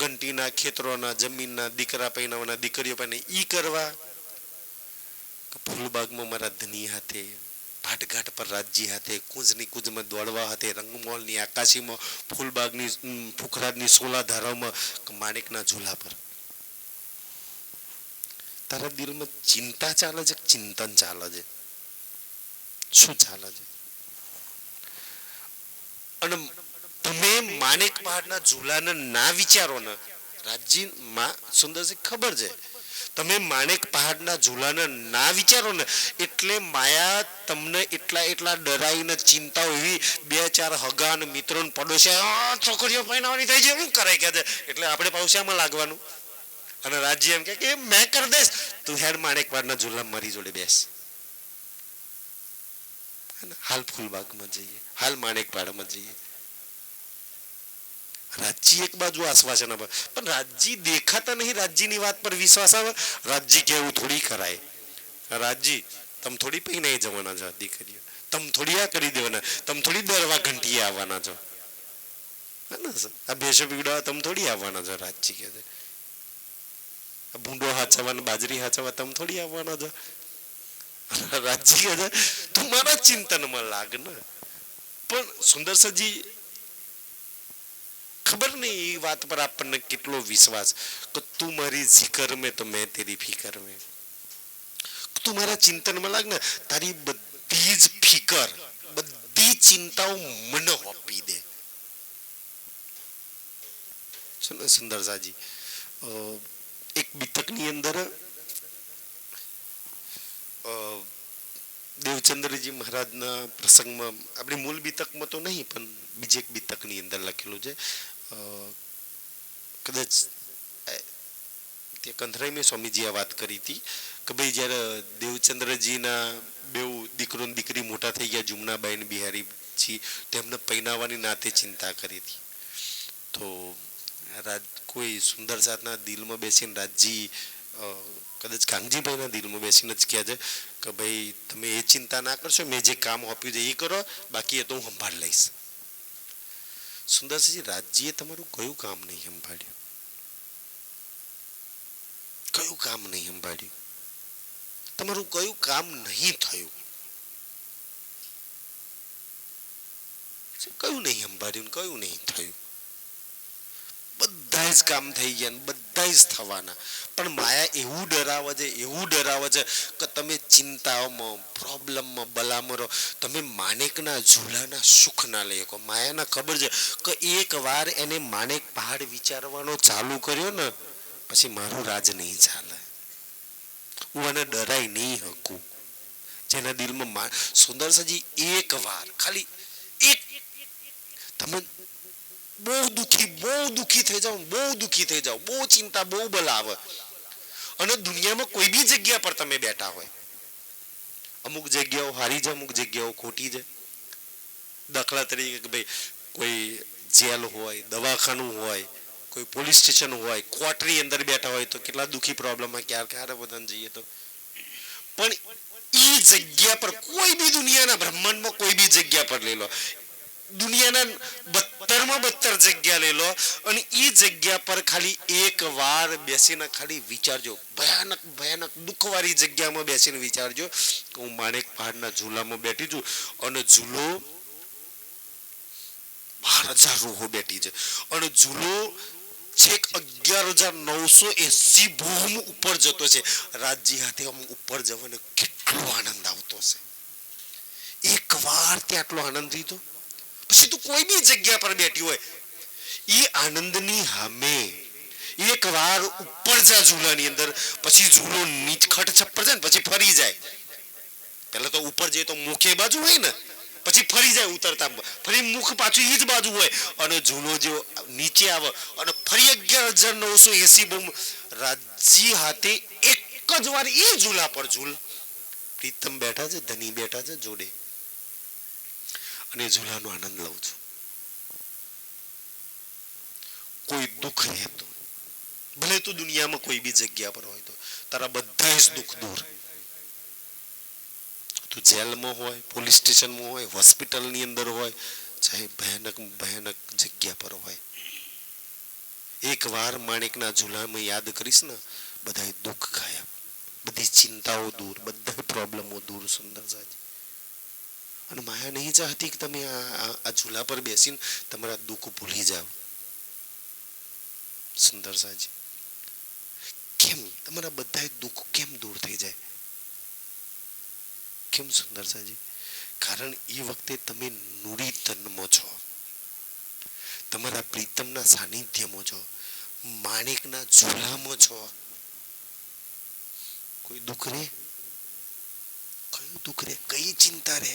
ઘંટીના, ખેતરોના, જમીનના, દીકરા પૈનાવાના, દીકરીઓ પૈને ઈ કરવા. ફૂલબાગમાં મારા ધની હાથે, ભાટઘાટ પર રાજજી હાથે, કુંજની કુંજમાં દોડવા હાથે, રંગમોલની આકાશીમાં, ફૂલબાગની ફુખરાજની સોલા ધારામાં, માણેકના ઝૂલા પર. તારા દિલમાં ચિંતા ચાલે છે, ચિંતન ચાલે છે? શું ચાલે છે? અને તમે માણેક પહાડના ઝૂલાને ના વિચારો ને, રાજજી માં સુંદરસિંહ ખબર છે, તમે માણેક પહાડના ઝૂલાને ના વિચારો ને એટલે માયા તમને એટલા ડરાઈને ચિંતાઓ એવી 2-4 હગા ને મિત્રો ને પડોશિયા છોકરીઓ પૈણાવાની થઈ છે, શું કરે કે છે એટલે આપણે પાછામાં લાગવાનું. અને રાજ્ય એમ કે મેં કરી દઈશ, તું હેડ માણેક પહાડના ઝૂલા મારી જોડે બેસ. હાલ ફૂલબાગમાં જઈએ, હાલ માણેક પહાડમાં જઈએ. રાજજી એક બાજુ આશ્વાસન આપે પણ રાજજી દેખાતા નહીં. રાજજીની વાત પર વિશ્વાસ આવે. રાજજી કેવું થોડી કરાય. રાજજી તમે થોડી પૈને જવાના છો, દીકરીઓ તમે થોડી આ કરી દેવાના, તમે થોડી દરવા ઘંટીએ આવવાના છો, આ ભેંસો પીવડાવવા તમે થોડી આવવાના છો. રાજજી કહે છે ભૂંડો હાચવા ને બાજરી હાચવા તમે થોડી આવવાના છો. રાજજી કહે છે તું મારા ચિંતનમાં લાગ ને. પણ સુંદરસજી ખબર નહીં એ વાત પર આપણને કેટલો વિશ્વાસ કે તું મારી જિકર મેં તો મેં તેરી ફિકર મેં. તું મારા ચિંતનમાં લાગ ને, તારી બધી જ ફિકર, બધી ચિંતાઓ મને આપી દે. ચલો સુંદરસાજી, એક બીતકની અંદર દેવચંદ્રજી મહારાજના પ્રસંગમાં, આપણી મૂળ બીતકમાં તો નહીં પણ બીજી એક બીતકની અંદર લખેલું છે. કદાચ કંથરાઈ સ્વામીજી આ વાત કરી હતી કે ભાઈ જ્યારે દેવચંદ્રજીના બેઉ દીકરો ને દીકરી મોટા થઈ ગયા, જુમનાબાઈ ને બિહારીજી, તેમને પૈનાવાની નાતે ચિંતા કરી હતી. તો કોઈ સુંદર સાથના દિલમાં બેસીને રાજજી કદાચ કાંગજીભાઈના દિલમાં બેસીને જ કહે છે કે ભાઈ તમે એ ચિંતા ના કરશો, મેં જે કામ આપ્યું છે એ કરો, બાકી એ તો હું સંભાળ લઈશ. સુંદરસિંહ, રાજજીએ તમારું કયું કામ નહીં સંભાળ્યું? કયું કામ નહીં સંભાળ્યું? તમારું કયું કામ નહીં થયું? કયું નહીં સંભાળ્યું, કયું નહીં થયું? બધા જ કામ થઈ ગયા, બધા જ થવાના. પણ માયા એવું ડરાવે છે, એવું ડરાવે છે કે તમે ચિંતાઓમાં, પ્રોબ્લેમમાં, બલામાં રહો, તમે માણેકના ઝૂલાના સુખ ના લઈ શકો. માયાના ખબર છે કે એક વાર એને માણેક પહાડ વિચારવાનો ચાલુ કર્યો ને પછી મારું રાજ નહીં ચાલે. હું એને ડરાઈ નહીં શકું. જેના દિલમાં સુંદરસાજી એક વાર ખાલી એક, તમે બહુ દુઃખી થઈ જાઓ, બહુ દુઃખી થઈ જાઓ, બહુ ચિંતા, બહુ બલાવે, અને દુનિયામાં કોઈ બી જગ્યા પર તમે બેઠા હોય, અમુક જગ્યાઓ હારી છે, અમુક જગ્યાઓ ખોટી છે. દાખલા તરીકે કે ભાઈ કોઈ જેલ હોય, દવાખાનું હોય, કોઈ પોલીસ સ્ટેશન હોય, કોર્ટની અંદર બેઠા હોય તો કેટલા દુઃખી પ્રોબ્લેમમાં ક્યારે બધાને જઈએ તો. પણ એ જગ્યા પર કોઈ બી દુનિયાના બ્રહ્માંડમાં કોઈ બી જગ્યા પર લઈ લો, દુનિયાના 72 જગ્યા લઈ લો, અને એ જગ્યા પર ખાલી એક વાર બેસીને ખાલી વિચારજો, ભયાનક દુઃખવાળી જગ્યામાં બેસીને વિચારજો કે હું માણેક પહાડના ઝૂલામાં બેઠી છું અને ઝૂલો 12,000 રૂહો બેઠી છે અને ઝૂલો છેક 11,980 ભૂમ ઉપર જતો છે. રાજજી હાથે આમ ઉપર જવાનો કેટલો આનંદ આવતો છે. એક વાર ત્યાં આટલો આનંદ લીધો પછી તું કોઈ બી જગ્યા પર બેઠી હોય, એ આનંદની સામે એક વાર ઉપર જા ઝૂલાની અંદર, પછી ઝૂલો નીચખટ છપ્પર જાય ને પછી ફરી જાય. પહેલા તો ઉપર જઈએ તો મુખે બાજુ હોય ને, પછી ફરી જાય ઉતરતા, ફરી મુખ પાછું એ જ બાજુ હોય, અને ઝૂલો જો નીચે આવે અને ફરી 11,980 બહુ રાજી હાથે એક જ વાર એ ઝૂલા પર ઝૂલ. પ્રીતમ બેઠા છે, ધની બેઠા છે જોડે, અને ઝૂલાનો આનંદ લઉં છું. કોઈ દુઃખ રહેતું, ભલે તું દુનિયામાં કોઈ બી જગ્યા પર હોય તો તારા બધા જ દુઃખ દૂર. તું જેલમાં હોય, પોલીસ સ્ટેશનમાં હોય, હોસ્પિટલની અંદર હોય, ચાહે ભયાનક ભયાનક જગ્યા પર હોય, એક વાર માણેકના ઝૂલામાં યાદ કરીશ ને, બધા દુઃખ ગાયબ, બધી ચિંતાઓ દૂર, બધા પ્રોબ્લેમો દૂર. સુંદર સાજી. અને માયા નહીં ચાહતી કે તમે આ ઝૂલા પર બેસીને તમારા દુઃખ ભૂલી જાઓ. સુંદર સાજી, કેમ તમારા બધા દુઃખ કેમ દૂર થઈ જાય? કેમ સુંદર સાજી? કારણ એ વખતે તમે નુરી તનમાં છો, તમારા પ્રીતમના સાનિધ્યમાં છો, માણેકના ઝૂલામાં છો. કોઈ દુઃખ રે? કયું દુઃખ રે? કઈ ચિંતા રે?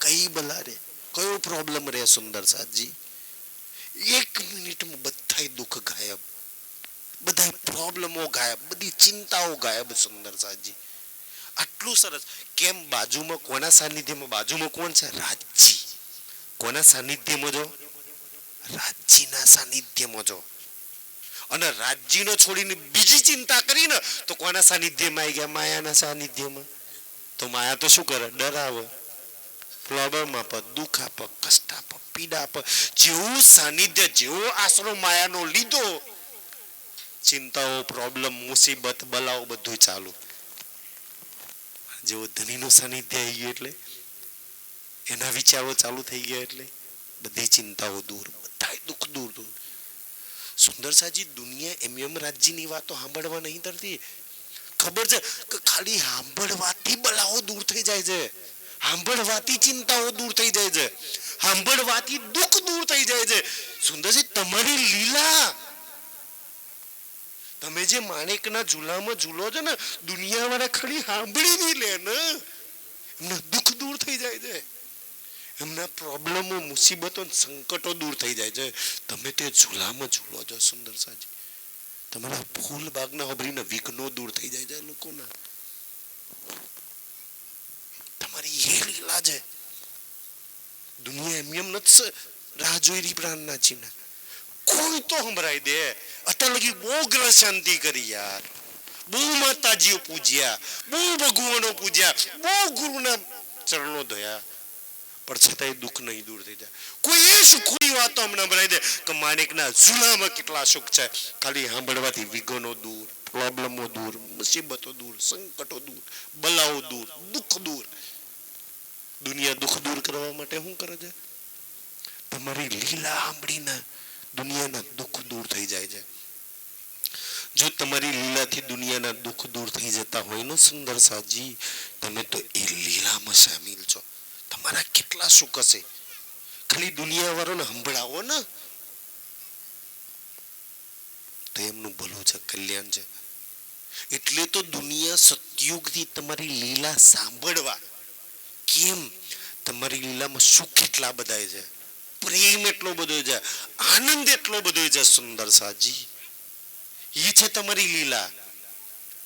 કઈ બલા રે? કયો પ્રોબ્લેમ રે? સુંદર સાજી, એક મિનિટમાં બધા દુઃખ ગાયબ, બધા પ્રોબ્લેમો ગાયબ, બધી ચિંતાઓ ગાયબ. સુંદર સાજી, આટલું સરસ. કેમ? બાજુમાં કોના સાનિધ્યમાં? બાજુમાં કોણ છે? રાજજી. કોના સાનિધ્યમાં જો? રાજજીના સાનિધ્યમાં જો. અને રાજજીનો છોડીને બીજી ચિંતા કરીને તો કોના સાનિધ્યમાં આવી ગયા? માયાના સાનિધ્યમાં. તો માયા તો શું કરે? ડરાવે, પ્રોબ્લેમ આપે, દુઃખ આપે, કષ્ટ આપે, પીડા આપે. જેવું સાનિધ્ય, જેવો આશરો માયાનો લીધો, ચિંતાઓ, પ્રોબ્લેમ, મુસીબત, બલાઓ બધું ચાલુ. જેવો ધનીનું સાનિધ્ય આવી ગયું એટલે એના વિચારો ચાલુ થઈ ગયા, એટલે બધી ચિંતાઓ દૂર, બધા દુઃખ દૂર દૂર. સુંદર સાજી, દુનિયા એમ રાજ્યની વાતો સાંભળવા નહીં તરતી. ખબર છે કે ખાલી સાંભળવાથી બલાઓ દૂર થઈ જાય છે, સાંભળવાથી ચિંતાઓ દૂર થઈ જાય છે, સાંભળવાથી દુઃખ દૂર થઈ જાય છે. સુંદરજી, તમારી લીલા, તમે જે માણેકના ઝૂલામાં ઝૂલો છો ને, દુનિયા વાળા ખાલી સાંભળી નહીં લે ને, એમના દુઃખ દૂર થઈ જાય છે, એમના પ્રોબ્લેમો, મુસીબતો, સંકટો દૂર થઈ જાય છે. તમે તે ઝૂલામાં ઝૂલો છો. સુંદર સાજી, તમારા ફૂલ બાગના હબરીના વિઘ્નો દૂર થઈ જાય છે લોકોના. તમારી એ લીલા છે. દુનિયા એમ નથી રાહ જોઈ રહી પ્રાણના ચીના. કોઈ તો સંભળાઈ દે. અત્યાર લગી બહુ ગ્રહ શાંતિ કરી યાર, બહુ માતાજીઓ પૂજ્યા, બહુ ભગવાનો પૂજ્યા, બહુ ગુરુના ચરણો ધોયા, પણ છતાંય દુઃખ નહીં દૂર થઈ જાય. કોઈ એ સુખની વાતો હમણાં બનાવી દે કે માણેકના ઝૂલામાં કેટલા સુખ છે. ખાલી સાંભળવાથી વિઘ્નો દૂર, પ્રોબ્લેમો દૂર, મુસીબતો દૂર, સંકટો દૂર, બલાઓ દૂર, દુઃખ દૂર. દુનિયા દુઃખ દૂર કરવા માટે શું કરે છે? તમારી લીલા સાંભળીને દુનિયાના દુઃખ દૂર થઈ જાય છે. જો તમારી લીલાથી દુનિયાના દુઃખ દૂર થઈ જતા હોય ને સુંદર સાજી, તમે તો એ લીલામાં સામેલ છો. તમારા કેટલા સુખ હશે, ખાલી દુનિયા વાળાને સંભળાવો ને તો એમનું ભલું છે, કલ્યાણ છે. એટલે તો દુનિયા સતયુગથી તમારી લીલા સાંભળવા. કેમ? તમારી લીલામાં સુખ એટલા બધા છે, પ્રેમ એટલો બધો છે, આનંદ એટલો બધો છે. સુંદર સાજી, એ છે તમારી લીલા.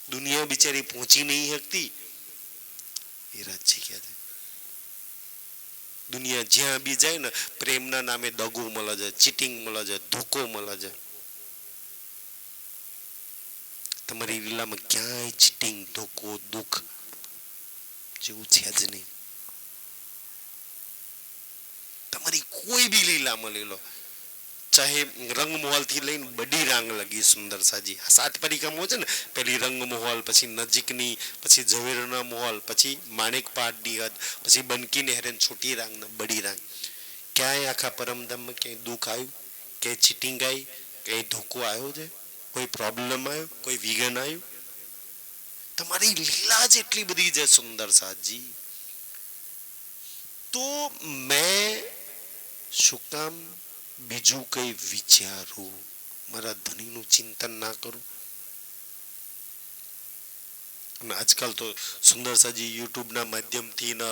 દુનિયા બિચારી પહોંચી નહીં શકતી, એ રાજજી ક્યાં છે? દુનિયા જ્યાં બી જાય ને, પ્રેમના નામે દગો મળે છે, ચીટિંગ મળે છે, ધોકો મળે છે. તમારી લીલામાં ક્યાંય ચીટિંગ, ધોકો, દુઃખ જેવું છે જ નહીં. તમારી કોઈ બી લીલામાં લઈ લો, ચાહે રંગમહોલ થી લઈને બડી રાંગ લગી. સુંદર સાજી, 7 પરિક્રમો છે ને, પેલી રંગમહોલ, પછી નજીકની, પછી ઝવેરના મહોલ, પછી માણેક પહાડની હદ, પછી બનકી નહેર, છોટી રાંગ ને બડી રાંગ. ક્યાંય આખા પરમધામમાં ક્યાંય દુઃખ આવ્યું, ક્યાંય ચીટિંગ આવી, ક્યાંય ધોકો આવ્યો છે, કોઈ પ્રોબ્લેમ આવ્યો, કોઈ વિઘન આવ્યું? તમારી લીલા જ એટલી બધી છે. સુંદર સાજી, તો મેં શું કામ બીજું કઈ વિચારું? મારા ધણીનું ચિંતન ના કરું? અને આજકાલ તો સુંદરસાજી યુટ્યુબના માધ્યમથી ને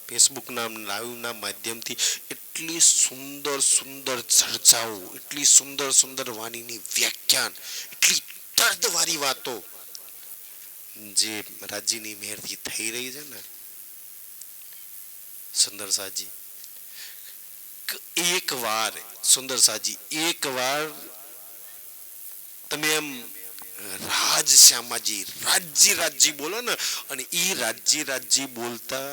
ફેસબુકના લાઈવના માધ્યમથી એટલી સુંદર સુંદર ચર્ચાઓ, એટલી સુંદર સુંદર વાણીની વ્યાખ્યાન, એટલી દર્દવાળી વાતો જે રાજ્યની મહેરથી થઈ રહી છે ને સુંદરસાજી, એક વાર સુંદરસાજી એક વાર તમે એમ રાજ શ્યામાજી રાજ્ય રાજ્ય બોલો ને, અને એ રાજ્ય રાજ્ય બોલતા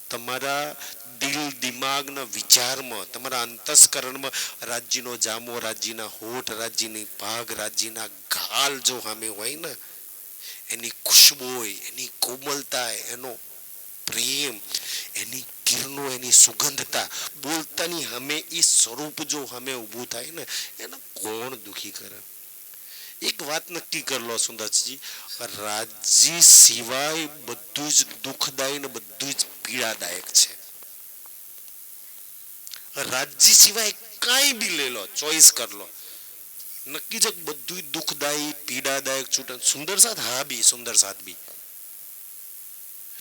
તમારા દિલ દિમાગના વિચારમાં, તમારા અંતસ્કરણમાં રાજ્યનો જામો, રાજ્યના હોઠ, રાજ્યની ભાગ, રાજ્યના ગાલ જો સામે હોય ને, એની ખુશ્બુ હોય, એની કોમલતા, એનો પ્રેમ, એની કિરણો, એની સુગંધતા, બોલતાની સામે એ સ્વરૂપ જો સામે ઊભું થાય ને, એને કોણ દુખી કરે? એક વાત નક્કી કરી લો સુંદરજી, રાજ્ય સિવાય બધું જ દુઃખદાયી ને બધું જ પીડાદાયક છે. રાજ્ય સિવાય કાંઈ બી લઈ લો, ચોઈસ કરી લો, નક્કી છે બધું દુઃખદાયી પીડાદાયક છૂટે. સુંદર સાથ, હા બી સુંદર સાથ બી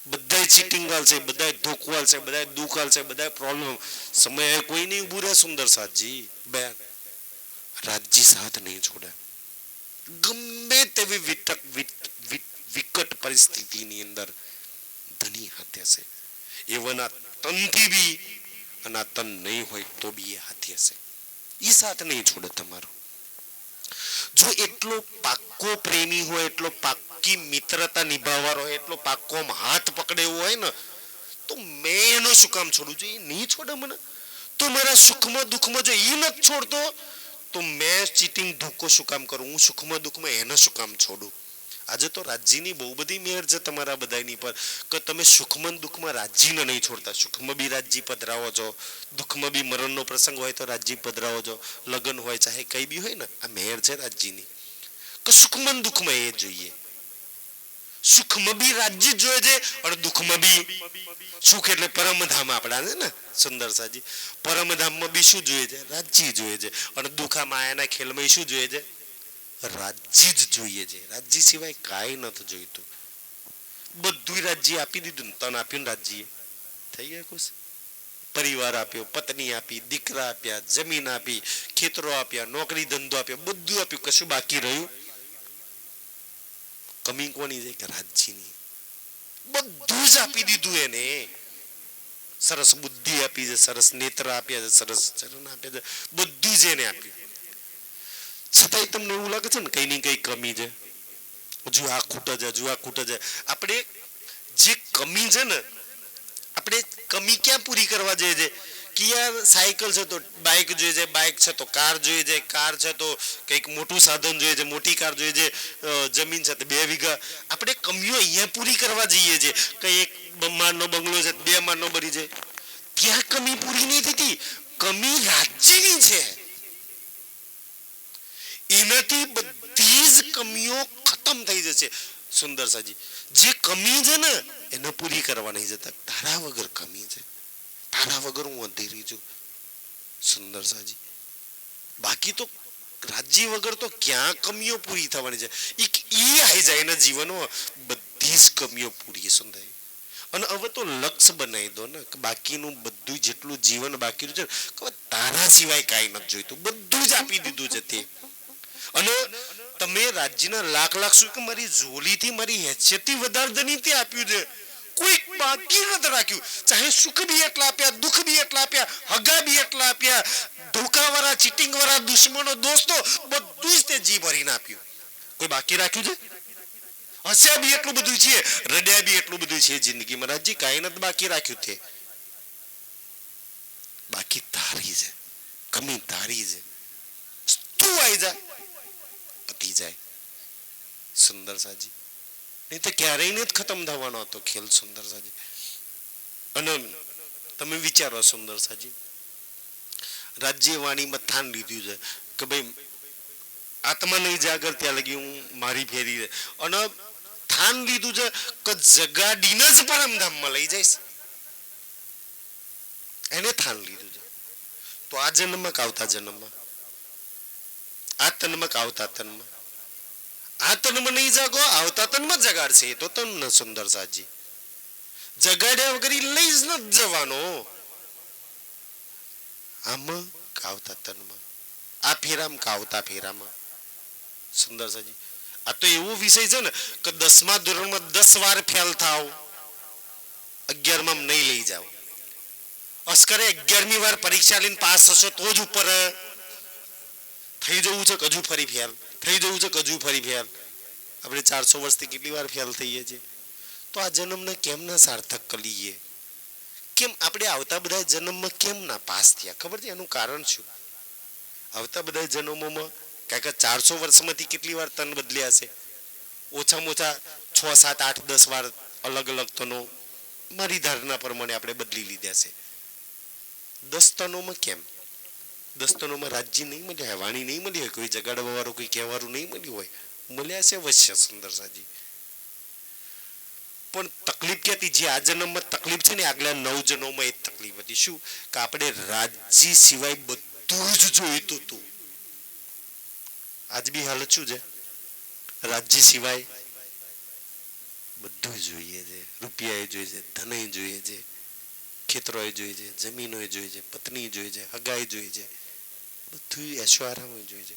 બધાય ચીટિંગ છે, બધાય ધોકવાલ છે, બધાય દુખાલ છે, બધાય પ્રોબ્લેમ. સમય કોઈ નહીં ઉભું રહે સુંદર સાથજી. બેન રાજ્ય સાથ નહીં છોડે, ગમે તેવી વિકટ પરિસ્થિતિની અંદર ધની હાથે છે. એવના તનથી બી, અને આ તન નહીં હોય તો બી એ હાથે છે. એ સાથ નહીં છોડે તમારો. જો એટલો પાક્કો પ્રેમી હોય, એટલો પાક્કી મિત્રતા નિભાવવાનો હોય, એટલો પાક્કો હાથ પકડે એવો હોય ને, તો મેં એનો શું કામ છોડું છું? એ નહીં છોડે મને. તો મારા સુખમાં દુઃખમાં જો એ નથી છોડતો, તો મેં ચીટિંગ ધોકો શું કામ કરું? હું સુખમાં દુઃખમાં એને શું કામ છોડું? આજે તો રાજ્યની બહુ બધી મેર છે તમારા બધાની પર કે તમે સુખમાં દુઃખમાં રાજ્યને નહીં છોડતા. સુખમાં બી રાજ્ય પધરાવો છો, દુઃખમાં બી મરણનો પ્રસંગ હોય તો રાજ્ય પધરાવો છો, લગ્ન હોય ચાહે કઈ બી હોય ને, આ મેર છે રાજ્યની કે સુખમાં દુઃખમાં એ જોઈએ. સુખમાં બી રાજ્ય જોઈએ છે અને દુઃખમાં બી. સુખ એટલે પરમધામ આપણા છે ને સુંદર સાજી, પરમધામમાં બી શું જોઈએ છે? રાજ્ય જોઈએ છે. અને દુઃખા માયાના ખેલમાં શું જોઈએ છે? રાજ્ય જ જોઈએ છે. રાજ્ય સિવાય કાંઈ નથી જોઈતું. બધું રાજ્ય આપી દીધું ને, તન આપ્યું ને રાજ્ય થઈ ગયા ખુશ. પરિવાર આપ્યો, પત્ની આપી, દીકરા આપ્યા, જમીન આપી, ખેતરો આપ્યા, નોકરી ધંધો આપ્યો, બધું આપ્યું. કશું બાકી રહ્યું? કમી કોની છે? કે રાજ્યની. બધું જ આપી દીધું એને. સરસ બુદ્ધિ આપી છે, સરસ નેત્ર આપ્યા છે, સરસ ચરણ આપ્યા છે, બધું જ એને આપ્યું. છતાંય તમને એવું લાગે છે ને કઈ ની કઈ કમી છે, હજુ આ ખૂટે છે, હજુ આ ખૂટે છે. આપણે જે કમી છે ને, આપણે કમી ક્યાં પૂરી કરવા જઈએ છે? કે યાર સાયકલ છે તો બાઇક જોઈએ છે, બાઇક છે તો કાર જોઈએ છે, કાર છે તો કંઈક મોટું સાધન જોઈએ છે, મોટી કાર જોઈએ છે, જમીન છે તો 2 વીઘા. આપણે કમીઓ અહીંયા પૂરી કરવા જઈએ છે. કઈ એક માળનો બંગલો છે, 2 માળનો બની જાય, ત્યાં કમી પૂરી નહીં થતી. કમી રાજ્યની છે. એનાથી બધી જ કમીઓ ખતમ થઈ જશે સુંદર સાજી. જે કમી છે ને એને પૂરી કરવા નહીં જતા. તારા વગર કમી છે, તારા વગર હું અંધેરી છું સુંદર સાજી. બાકી તો રાજ્ય વગર તો ક્યાં કમીઓ પૂરી થવાની છે? એ આવી જાય એના જીવનમાં બધી જ કમીઓ પૂરી સુંદર. અને હવે તો લક્ષ્ય બનાવી દો ને કે બાકીનું બધું જેટલું જીવન બાકી છે ને, તારા સિવાય કાંઈ નથી જોઈતું, બધું જ આપી દીધું છે તે. અને તમે રાજ્યના લાખ લાખ શું કે મારી ઝોલીથી, મારી હેસિયતથી વધારે ધની તે આપ્યું છે. કોઈ બાકી નથી રાખ્યું. ચાહે સુખ બી એટલા આપ્યા, દુઃખ બી એટલા આપ્યા, હગા બી એટલા આપ્યા, ધોકાવાળા, ચીટિંગ વાળા, દુશ્મનો, દોસ્તો, બધું જ તે જી ભરીને આપ્યું. કોઈ બાકી રાખ્યું છે? હસ્યા બી એટલું બધું છે, રડ્યા બી એટલું બધું છે જિંદગીમાં. રાજ્ય કાંઈ નથી બાકી રાખ્યું છે. બાકી તારી છે, કમી તારી છે. તું આવી જા, પતી જાય સુંદર સાજી. નહીં તો ક્યારેય નથી ખતમ થવાનો હતો ખેલ સુંદર સાજી. અને તમે વિચારો સુંદર સાજી, રાજ્ય વાણીમાં થાન લીધું છે કે ભાઈ આત્મા નહીં જાગર ત્યાં લગી હું મારી ફેરી. અને થાન લીધું છે કે જગાડીને જ પરમધામમાં લઈ જઈશ. એને થાન લીધું છે. તો આ જન્મમાં કે આવતા જન્મમાં, આ તનમાં કે આવતા તનમાં? આ તનમાં નહીં જાગો, આવતા તનમાં જગાડશે. એ તો તન સુંદર સાજી જગાડ્યા વગર લઈ જ નથી જવાનો. આમાં કે આવતા તનમાં, આ ફેરામાં કે આવતા ફેરામાં. સુંદર સાજી આ તો એવો વિષય છે ને કે 10મા ધોરણમાં 10 વાર ફેલ થાવ, 11માં નહીં લઈ જાવ. અસ્કરે 11મી વાર પરીક્ષા લઈને પાસ થશો તો જ ઉપર થઈ જવું છે કે હજુ ફરી ફેલ, થઈ જવું છે કે હજુ ફરી ફેલ. આપણે 400 વર્ષથી કેટલી વાર ફેલ થઈએ છીએ. તો આ જન્મને કેમ ના સાર્થક કરી લઈએ? કેમ આપણે આવતા બધા જન્મમાં કેમ ના પાસ થયા? ખબર છે એનું કારણ શું? આવતા બધા જન્મોમાં કારણ કે 400 વર્ષમાંથી કેટલી વાર તન બદલ્યા છે? ઓછામાં ઓછા 6, 7, 8, 10 વાર અલગ અલગ તનો મારી ધારણા પ્રમાણે આપણે બદલી લીધા છે. 10 તનોમાં કેમ? 10 તનોમાં રાજ્ય નહીં મળ્યા હોય, વાણી નહીં મળી હોય, કોઈ જગાડવા વાળું કોઈ કહેવાનું નહીં મળ્યું હોય. મળ્યા છે અવશ્ય સુંદર સાજી. પણ તકલીફ ક્યાંથી? જે આ જન્મમાં તકલીફ છે ને આગલા 9 જન્મમાં એ તકલીફ હતી. શું? કે આપણે રાજ્ય સિવાય બધું જ જોઈતું હતું. આજ બી હાલત શું છે? રાજ્ય સિવાય બધું જોઈએ છે. રૂપિયા જોઈએ છે, ધન જોઈએ છે, ખેતરો જોઈએ છે, જમીનો જોઈએ છે, પત્ની જોઈએ છે, હગાઈ જોઈએ છે, બધું ऐशोआराम જોઈએ છે.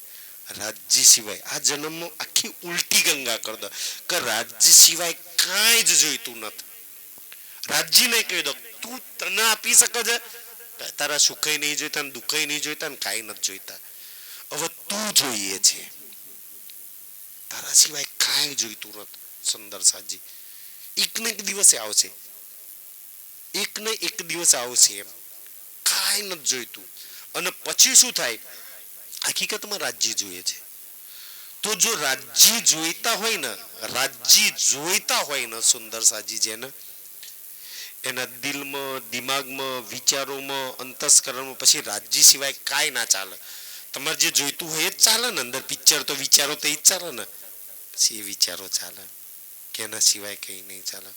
રાજ્ય સિવાય આ જન્મમાં આખી ઉલટી ગંગા કરી દો કે રાજ્ય સિવાય કાંઈ જ જોઈતું નથી. રાજ્ય નહીં કહી દો તું તને આપી શકે છે, તારા સુખય નહીં જોઈતા ને દુઃખય નહીં જોઈતા ને કાંઈ નથી જોઈતા. હવે તું જોઈએ છે, તારા સિવાય કાંઈ જોઈતું નથી. સુંદર સાજી એક ને એક દિવસે આવશે, એક ને એક દિવસ આવશે, એમ કાંઈ નથી જોઈતું. અને પછી શું થાય? હકીકતમાં રાજ્ય જોઈએ છે. તો જો રાજ્ય જોઈતા હોય ને, રાજ્ય જોઈતા હોય ને સુંદર સાજી જેને એના દિલમાં, દિમાગમાં, વિચારોમાં, અંતસ્કરણમાં પછી રાજ્ય સિવાય કાંઈ ના ચાલે. તમારે જે જોઈતું હોય એ જ ચાલે ને. અંદર પિક્ચર તો વિચારો તો એ જ ચાલે ને. પછી એ વિચારો ચાલે કે એના સિવાય કંઈ નહીં ચાલે.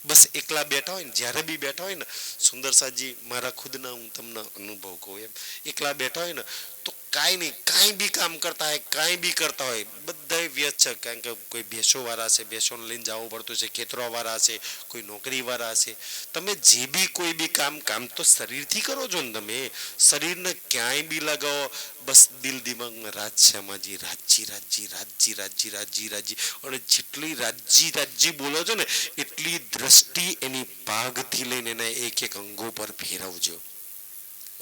બસ એકલા બેઠા હોય ને, જ્યારે બી બેઠા હોય ને સુંદર સાજી મારા ખુદના હું તમને અનુભવ કહું એમ, એકલા બેઠા હોય ને તો કાંઈ નહીં, કાંઈ બી કામ કરતા હોય, કાંઈ બી કરતા હોય, બધા વ્યસ્ત છે. કારણ કે કોઈ ભેંસો વાળા છે, ભેંસોને લઈને જવું પડતું છે, ખેતરો વાળા છે, કોઈ નોકરી વાળા છે. તમે જે બી કોઈ બી કામ તો શરીરથી કરો છો ને. તમે શરીરને ક્યાંય બી લગાવો, બસ દિલ દિમાગમાં રાજ્યમાંજી રાજ્ય રાજ્ય રાજ્ય રાજ્ય રાજ્ય રાજ્ય. અને જેટલી રાજ્ય રાજ્ય બોલો છો ને એટલી દ્રષ્ટિ એની પાગથી લઈને એના એક એક અંગો પર ફેરવજો.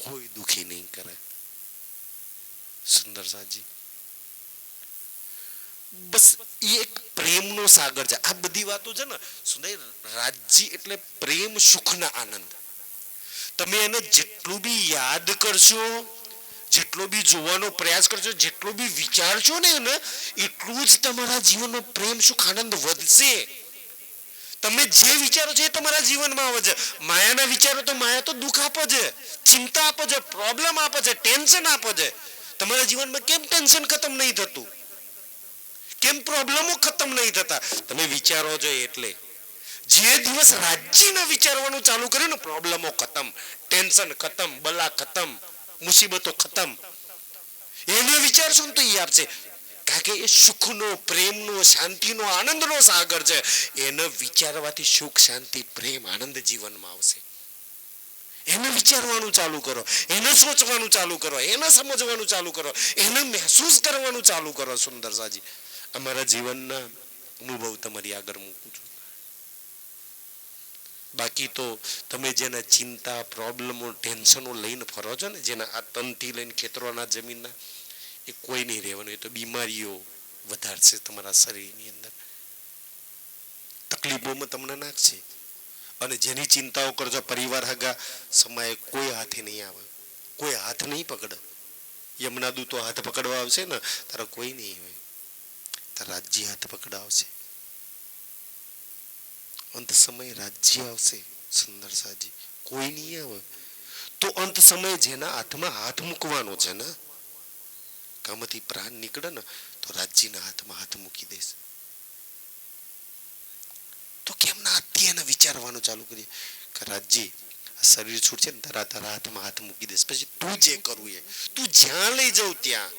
કોઈ દુખી નહીં કરે. સુંદર સાજી બસ એ એક પ્રેમનો સાગર છે. આ બધી વાતો છે ને સુંદર. રાજ્ય એટલે પ્રેમ, સુખના આનંદ. તમે એને જેટલું બી યાદ કરશો, જેટલો બી જોવાનો પ્રયાસ કરશો, જેટલો બી વિચારશો ને એને એટલું જ તમારા જીવનનો પ્રેમ, સુખ, આનંદ વધશે. તમે જે વિચારો છો એ તમારા જીવનમાં આવે છે. માયાના વિચારો તો માયા તો દુઃખ આપે છે, ચિંતા આપે છે, પ્રોબ્લેમ આપે છે, ટેન્શન આપે છે. તમારા જીવનમાં કેમ ટેન્શન ખતમ નહીં થતું? કેમ પ્રોબ્લેમો ખતમ નહીં થતા? તમે વિચારો છો એટલે. જે દિવસ રાજ્યને વિચારવાનું ચાલુ કર્યું ને, પ્રોબ્લેમો ખતમ, ટેન્શન ખતમ, બલા ખતમ, મુસીબતો ખતમ. એને વિચારશો ને તો એ આપશે. કારણ કે એ સુખનો, પ્રેમનો, શાંતિનો, આનંદનો સાગર છે. એને વિચારવાથી સુખ, શાંતિ, પ્રેમ, આનંદ જીવનમાં આવશે. એને વિચારવાનું ચાલુ કરો, એને સોચવાનું ચાલુ કરો, એને સમજવાનું ચાલુ કરો, એને મહેસૂસ કરવાનું ચાલુ કરો. સુંદર સાજી અમારા જીવનના અનુભવ તમારી આગળ મૂકું છું. બાકી તો તમે જેના ચિંતા, પ્રોબ્લેમો, ટેન્શનો લઈને ફરો છો ને, જેના આ તનથી લઈને ખેતરોના, જમીનના, એ કોઈ નહીં રહેવાનું. એ તો બીમારીઓ વધારશે તમારા શરીરની અંદર, તકલીફોમાં તમને નાખશે. અને જેની ચિંતાઓ કરજો પરિવાર હગા સમયે કોઈ હાથે નહીં આવે, કોઈ હાથ નહીં પકડે. યમુના દૂતો હાથ પકડવા આવશે ને તારા કોઈ નહીં હોય, તારા રાજ્ય હાથ પકડાવશે. અંત સમય રાજ્ય આવશે. સુંદર સાજી કોઈ નહીં આવે. તો અંત સમય જેના હાથમાં હાથ મૂકવાનો છે ને, કામથી પ્રાણ નીકળે ને તો રાજ્યના હાથમાં હાથ મૂકી દેશે. તો કેમ ના આથી એને વિચારવાનું ચાલુ કરીએ કે રાજ્ય શરીર છૂટશે ને તારા હાથમાં હાથ મૂકી દેશે. પછી તું જે કરવું એ, તું જ્યાં લઈ જાઉં ત્યાં,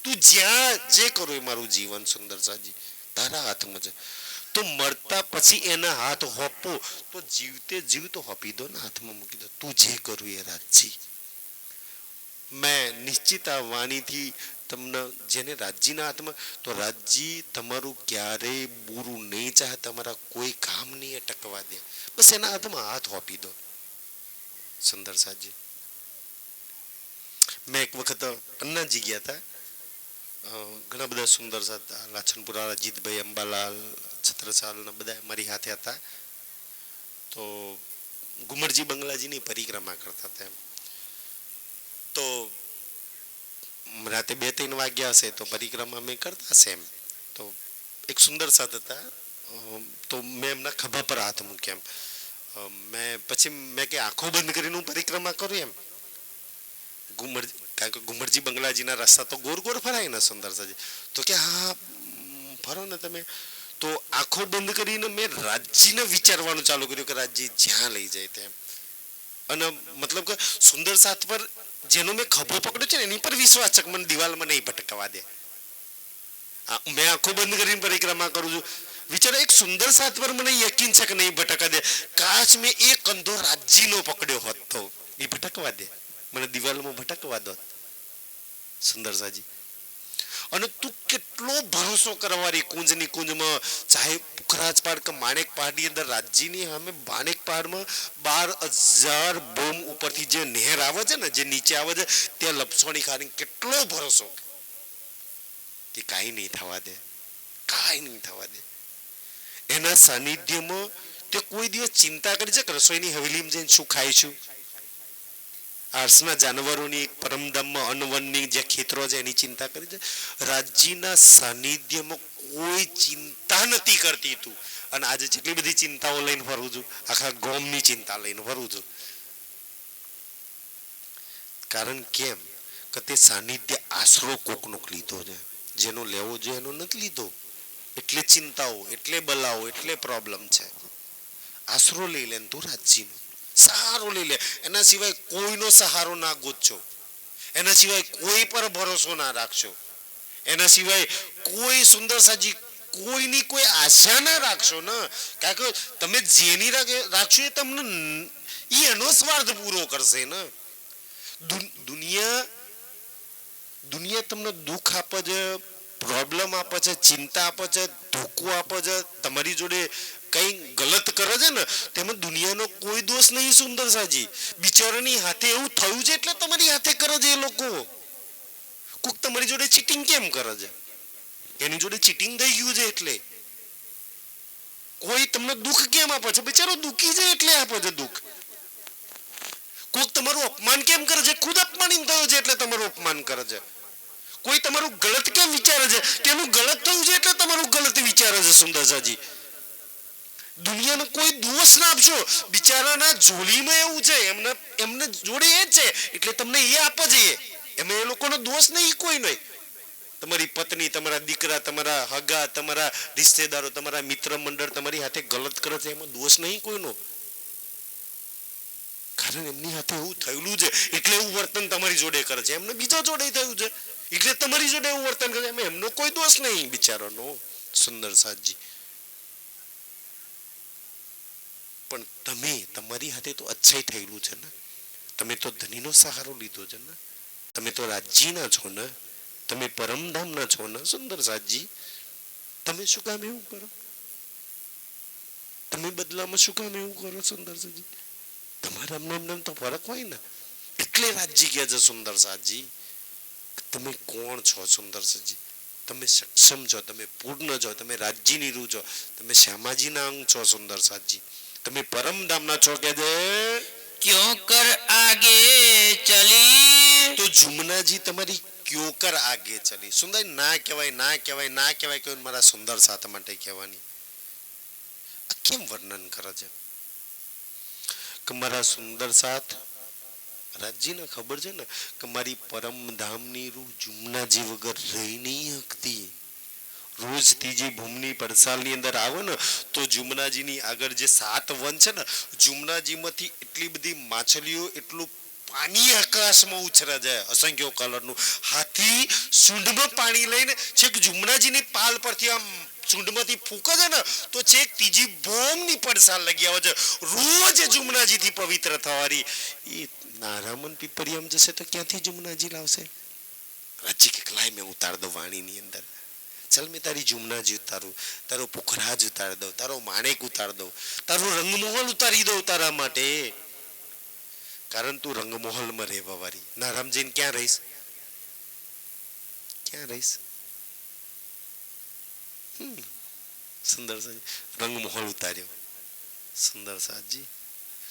તું જ્યાં જે કરો એ મારું જીવન સુંદર સાજી તારા હાથમાં છે. તો મરતા પછી એના હાથ હોપો તો જીવતે જીવતો હોપી દો ને, હાથમાં મૂકી દો. તું જે કરું એ રાજજી. મેં નિશ્ચિત આ વાણીથી તમને જેને રાજજીના હાથમાં, તો રાજજી તમારું ક્યારેય બુરું નહીં ચાહે, તમારા કોઈ કામ નહીં અટકવા દે. બસ એના હાથમાં હાથ હોપી દો. સુંદર સાજી. મેં એક વખત અન્નાજી ગયા હતા, ઘણા બધા સુંદર સાથ લાછનપુરા, જીતભાઈ, અંબાલાલ, છત્રસાલ બધા મારી હાથે હતા. તો ગુમરજી બંગલાજીની પરિક્રમા કરતા હતા. એમ તો રાતે 2-3 વાગ્યા હશે તો પરિક્રમા અમે કરતા હશે. એમ તો એક સુંદર સાથ હતા, તો મેં એમના ખભા પર હાથ મૂક્યા. મેં કે આંખો બંધ કરીને હું પરિક્રમા કરું એમ. કારણ કે ગુમરજી બંગલાજીના રસ્તા તો ગોળ ગોળ ફરાય ને સુંદર સાજી. તો કે હા ફરો ને તમે. તો આંખો બંધ કરીને મેં રાજજીને વિચારવાનું ચાલુ કર્યું કે રાજજી જ્યાં લઈ જાય તેમ. અને મતલબ કે સુંદર સાથ પર જેનો મેં ખભો પકડ્યો છે ને એની પર વિશ્વાસ છે કે મને દિવાલમાં નહીં ભટકવા દે. મેં આંખો બંધ કરીને પરિક્રમા કરું છું, વિચારો એક સુંદર સાથ પર મને યકીન છે કે નહીં ભટકવા દે. કાશ મેં એ કંધો રાજજીનો પકડ્યો હોત તો એ ભટકવા દે, મને દિવાલમાં ભટકવા દો. સુંદર સાજી. અને તું કેટલો ભરોસો કરવાની કુંજની કુંજમાં, ચાહે પુખરાજ પહાડ કે માણેક પહાડની અંદર રાજજીની સામે માણેક પહાડમાં 12,000 બોમ્બ ઉપરથી જે નહેર આવે છે ને, જે નીચે આવે છે, ત્યાં લપસણી ખાની કેટલો ભરોસો કે કાંઈ નહીં થવા દે, કાંઈ નહીં થવા દે. એના સાનિધ્યમાં તે કોઈ દિવસ ચિંતા કરી છે કે રસોઈની હવેલીમાં જઈને શું ખાઈશું? આર્સના જાનવરોની પરમધામમાં અન્નવનની જે ખેતરો છે એની ચિંતા કરી છે. રાજજીના સાનિધ્યમાં કોઈ ચિંતા નથી કરતી તું. અને આજે જેટલી બધી ચિંતાઓ લઈને ફરું છું, આખા ગોમની ચિંતા લઈને ફરું છું. કારણ કેમ કે તે સાનિધ્ય આશરો કોકનો લીધો છે, જેનો લેવો જોઈએ એનો નથી લીધો. એટલે ચિંતાઓ, એટલે બલાઓ, એટલે પ્રોબ્લેમ છે. આશરો લઈ લે તું રાજજીનો, સહારો લઈ લે. એના સિવાય કોઈનો સહારો ના ગોતશો, એના સિવાય કોઈ પર ભરોસો ના રાખશો, એના સિવાય કોઈ સુંદર સાજી કોઈની કોઈ આશા ના રાખશો ને. કારણ કે તમે જેની રાખશો એ તમને એનો સ્વાર્થ પૂરો કરશે ને. દુનિયા તમને દુઃખ આપે છે, પ્રોબ્લેમ આપે છે, ચિંતા આપે છે, ધોકો આપે છે, તમારી જોડે કઈ ગલત કરે છે ને, તેમાં દુનિયાનો કોઈ દોષ નહીં સુંદર સાજી. બિચારાની હાથે એવું થયું છે એટલે તમારી હાથે કરે છે એ લોકો. કોક તમારી જોડે ચીટિંગ કેમ કરે છે? એની જોડે ચીટિંગ થઈ ગયું છે એટલે. કોઈ તમને દુઃખ કેમ આપે છે? બિચારો દુઃખી છે એટલે આપે છે દુઃખ. કોક તમારું અપમાન કેમ કરે છે? ખુદ અપમાનિત થયો છે એટલે તમારું અપમાન કરે છે. કોઈ તમારું ગલત કેમ વિચારે છે? કે એનું ગલત થયું છે એટલે તમારું ગલત વિચારે છે સુંદર સાજી. દુનિયાનો કોઈ દોષ ના આપશો. બિચારાના ઝોલીમાં એવું છે, એમને જોડે એ જ છે એટલે તમને એ આપે છે. એમાં એ લોકોનો દોષ નહીં, કોઈ નહીં. તમારી પત્ની, તમારા દીકરા, તમારા હગા, તમારા રિશ્તેદારો, તમારા મિત્ર મંડળ તમારી હાથે ગલત કરે છે, એમાં દોષ નહીં કોઈનો. કારણ એમની હાથે એવું થયેલું છે એટલે એવું વર્તન તમારી જોડે કરે છે. એમને બીજા જોડે થયું છે એટલે તમારી જોડે એવું વર્તન કરે છે. એમાં એમનો કોઈ દોષ નહીં બિચારાનો સુંદર સાજી. પણ તમે તમારી હાથે તો અચ્છાઈ થયેલું છે ને. તમે તો ધનીનો સહારો લીધો છે ને. તમે તો રાજજીના છો ને. તમે પરમધામના છો ને સુંદર સાજી. તમે શું કામ એવું કરો? તમે બદલામાં શું કામ એવું કરો સુંદર સાજી? તમારા એમને તો ફરક હોય ને. એટલે રાજજી કહે છે સુંદર સાજી, તમે કોણ છો સુંદર સાજી? તમે સક્ષમ છો, તમે પૂર્ણ છો, તમે રાજજીની રૂહ છો, તમે શ્યામાજીના અંગ છો સુંદર સાજી. તમે પરમધામના છો કે क्यों कर आगे चली, તો જુમનાજી તમારી ક્યો કર આગે ચલી. સુંદર ના કહેવાય, ના કહેવાય, ના કહેવાય કહ્યું મારા સુંદર સાથ માટે કહેવાની. આ કેમ વર્ણન કરે છે કે મારા સુંદર સાથ રાજજીને ખબર છે ને કે મારી પરમધામની રૂહ જુમનાજી વગર રહી નહીં શકતી. રોજ ત્રીજી ભૂમની પડસાલની અંદર આવો ને તો જુમનાજીની આગળ જે 7 વન છે ને, જુમનાજીમાંથી એટલી બધી માછલીઓ, એટલું પાણી આકાશમાં ઉછરે છે અસંખ્ય કલરનું. હાથી સૂંઢમાં પાણી લઈને છેક જુમનાજીની પાલ પરથી આમ સૂંઢમાંથી ફૂંકે છે ને તો છેક ત્રીજી બોમ્બની પડસાલ લગી આવે છે. રોજ જુમનાજીથી પવિત્ર થવાની. એ નારામન પીપરિયામ જશે તો ક્યાંથી જુમનાજી લાવશે? રાજી કે લાય મેં ઉતાર દઉં વાણીની અંદર. ચાલ મેં તારી જુમનાજી ઉતારું, તારો પુખરાજ ઉતાર દઉં, તારો માણેક ઉતાર દઉં, તારો રંગમહોલ ઉતારી દઉં તારા માટે. કારણ તું રંગમહોલમાં રહેવા વાળી. નારામ જઈને ક્યાં રહીશ? ક્યાં રહીશ? સુંદર સાજી રંગમહોલ ઉતાર્યો. સુંદર સાજી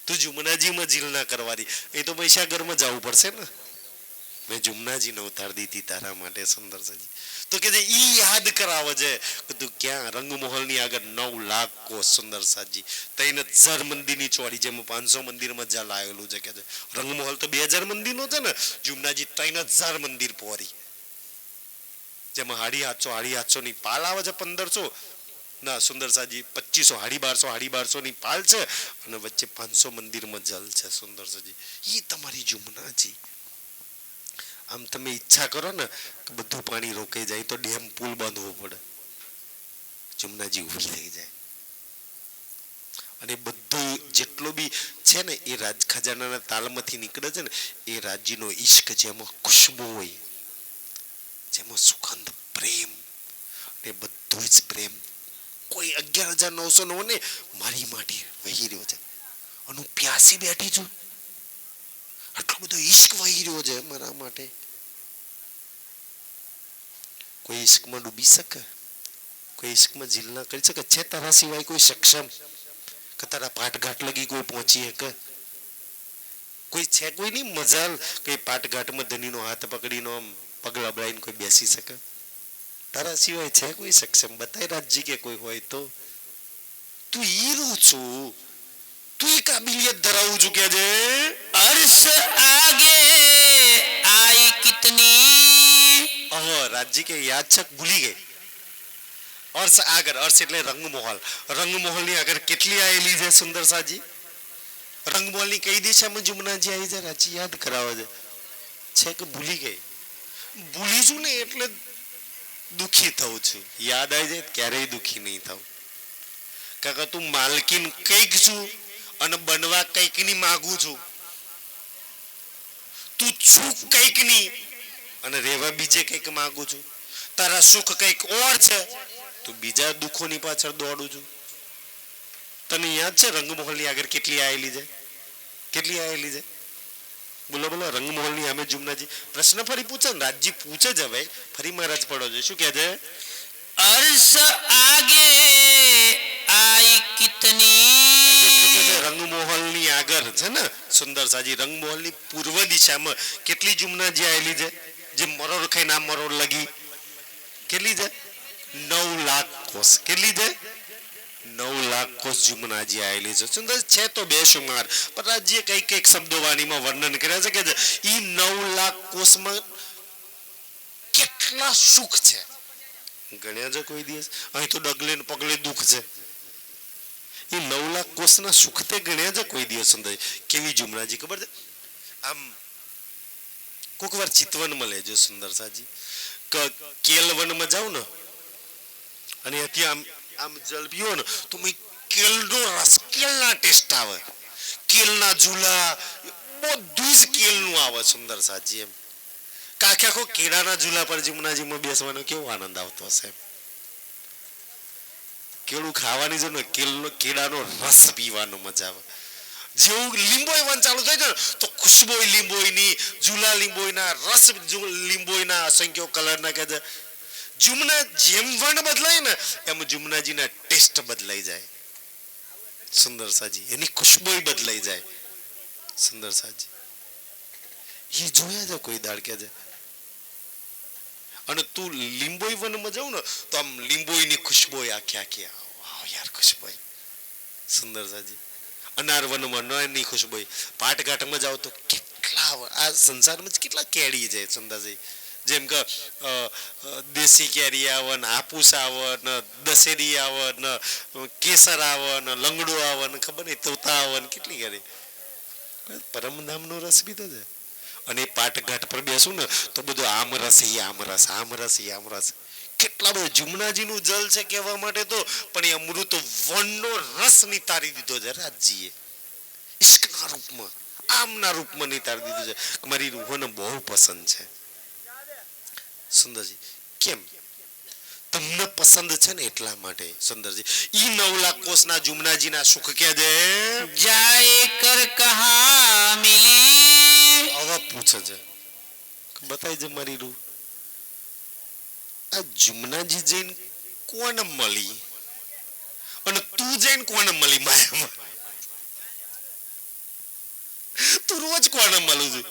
તું જુમનાજીમાં જીલ ના કરવાની. એ તો મહીસાગરમાં જવું પડશે ને. મેં જુમનાજીને ઉતાર દીધી તારા માટે. સુંદર સાજી તો કે ઈ યાદ કરાવે છે કે તું ક્યાં રંગમહોલની આગળ 9 લાખ કોષ. સુંદર સાજી 3000 મંદિરની ચોરી જેમાં 500 મંદિરમાં જલ આવેલું છે કે છે. રંગમહોલ તો 2000 મંદિરનો છે ને, જુમનાજી 3000 મંદિર પોરી જેમાં 850 ની પાલ આવે છે. 1500 ના સુંદર સાજી 2500 1250 ની પાલ છે અને વચ્ચે 500 મંદિરમાં જલ છે. સુંદર સાજી ઈ તમારી જુમનાજી. આમ તમે ઈચ્છા કરો ને કે બધું પાણી રોકાઈ જાય તો ડેમ પુલ બાંધવો પડે. જુમનાજી ઉભી થઈ જાય અને બધું જેટલો બી છે ને એ રાજ ખજાનાના તાલમાંથી નીકળે છે ને એ રાજ્યનો ઈશ્ક, જેમાં ખુશ્બુ હોય, જેમાં સુગંધ, પ્રેમ ને બધું જ પ્રેમ. કોઈ 11,909 ને મારી માટે વહી રહ્યો છે અને હું પ્યાસી બેઠી છું. આટલો બધો ઈશ્ક વહી રહ્યો છે મારા માટે. કોઈ ઈશ્કમાં ડૂબી શકે? કોઈ ઈશ્કમાં ઝીલ ના કરી શકે? છે તારા સિવાય કોઈ સક્ષમ કે તારા પાટઘાટ લગી કોઈ પહોંચી શકે? કોઈ છે? કોઈ નહીં મજાલ કે પાટઘાટમાં ધનીનો હાથ પકડીનો આમ પગ લબડાઈને કોઈ બેસી શકે? તારા સિવાય છે કોઈ સક્ષમ? બતાય રાજજી કે કોઈ હોય તો. તું હીરો છું, તું એ કાબિલિયત ધરાવું છું કે છે. अर्श आगे आई कितनी। રાજજી કે યાદ છે? ભૂલી ગઈ. અર્શ આગળ, અર્શ એટલે રંગમહોલ. રંગમહોલની આગળ કેટલી આવેલી છે? સુંદર સાજી રંગમહોલની કઈ દિશામાં જુમનાજી આવી છે? રાજજી યાદ કરાવે છે કે ભૂલી ગઈ? ભૂલી છું ને એટલે દુખી થવું છું. યાદ આવી જાય ક્યારેય દુખી નહીં થવું. કાકા તું માલકીન કઈક છું અને બનવા કઈક ની માગું છું. તું સુખ કઈક ની અને રેવા બીજે કઈક માંગુ છું. તારા સુખ કઈક ઓર છે, તું બીજા દુઃખોની પાછળ દોડું છું. તને યાદ છે રંગમહોલની આગળ કેટલી આવેલી છે? કેટલી આવેલી છે? બોલો બોલો. રંગમહોલની સામે જુમનાજી. પ્રશ્ન ફરી પૂછે ને રાજજી? પૂછે જ હવે ફરી મહારાજ પડો છે. શું કહે છે? अर्श आगे आई कितनी। રંગમહોલની આગળ છે ને સુંદર સાજી રંગમહોલની પૂર્વ દિશામાં કેટલી જુમનાજી આવેલી છે? જે મરોડ ખાઈને આ મરોડ લગી કેટલી છે? 9 લાખ કોષ. કેટલી છે? 9 લાખ કોષ જુમનાજી આવેલી છે. સુંદર છે તો બેશુમાર. પણ રાજ્ય કઈક શબ્દો વાણીમાં વર્ણન કર્યા છે કે ઈ 9 લાખ કોષમાં કેટલા સુખ છે ગણ્યા છે કોઈ દિવસ? અહીં તો ડગલે ને પગલે દુઃખ છે. એ 9 લાખ કોષના સુખ તે ગણ્યા છે કોઈ દિવસ? સુંદર કેવી જુમનાજી ખબર છે? આમ કોક વાર ચિતવનમાં લેજો સુંદર સાજી. કેલવનમાં જાવ ને અને ત્યાંથી આમ આમ જલ પીવો ને તો કેલનો રસ, કેલના ટેસ્ટ આવે. કેલના ઝૂલા બધું જ કેલનું આવે સુંદર સાજી. એમ આખો કેળાના ઝૂલા પર જુમનાજીમાં બેસવાનો કેવો આનંદ આવતો હશે. કેળું ખાવાની છે ને કેળાનો રસ પીવાનો મજા આવે. જેવું લીંબોય વન ચાલુ થાય છે તો ખુશ્બોય લીંબોયની, ઝૂલા લીંબોયના, રસ લીંબોયના, અસંખ્ય કલરના કે છે. જુમના જેમ વન બદલાય ને એમ જુમનાજીના ટેસ્ટ બદલાઈ જાય. સુંદર સાજી એની ખુશ્બોય બદલાઈ જાય. સુંદર સાજી એ જોયા છે કોઈ દાડ કે છે? અને તું લીંબોઈ વનમાં જાઉં ને તો આમ લીંબોઈની ખુશ્બોય આખી આખી વાવ યાર ખુશ્બોય. સુંદર સાજી અનાર વનમાં નરની ખુશ્બોય. પાટઘાટમાં જાઓ તો કેટલા આ સંસારમાં કેટલા કેરી છે સુંદરજી. જેમ કે દેશી કેરી આવે ને, હાપુસ આવે ને, દશેરી આવે ને, કેસર આવે ને, લંગડો આવે ને, ખબર નહીં તોતા આવે ને, કેટલી કેરી. પરમધામનો રસ પીધો છે. અને પાટઘાટ પર બેસું ને તો બધું આમ રસ ઈ આમ રસ, આમ રસ ઈ આમ રસ. કેટલા બધા જુમનાજીનું જલ છે કહેવા માટે તો, પણ એ અમૃત વનનો રસ નિતારી દીધો છે રાજજીએ. ઈશ્કના રૂપમાં, આમના રૂપમાં નિતારી દીધો છે. મારી રૂહોને બહુ પસંદ છે. સુંદરજી કેમ? તમને પસંદ છે ને એટલા માટે. સુંદરજી ઈ 9 લાખ કોષના જુમનાજીના સુખ કે છે जाए कर कहा मिली। આવા પૂછે છે. બતાવી છે મારી રૂહ. આ જુમનાજી જઈને કોને મળી અને તું જઈને કોને મળી? માયામાં તું રોજ કોને મળું છું?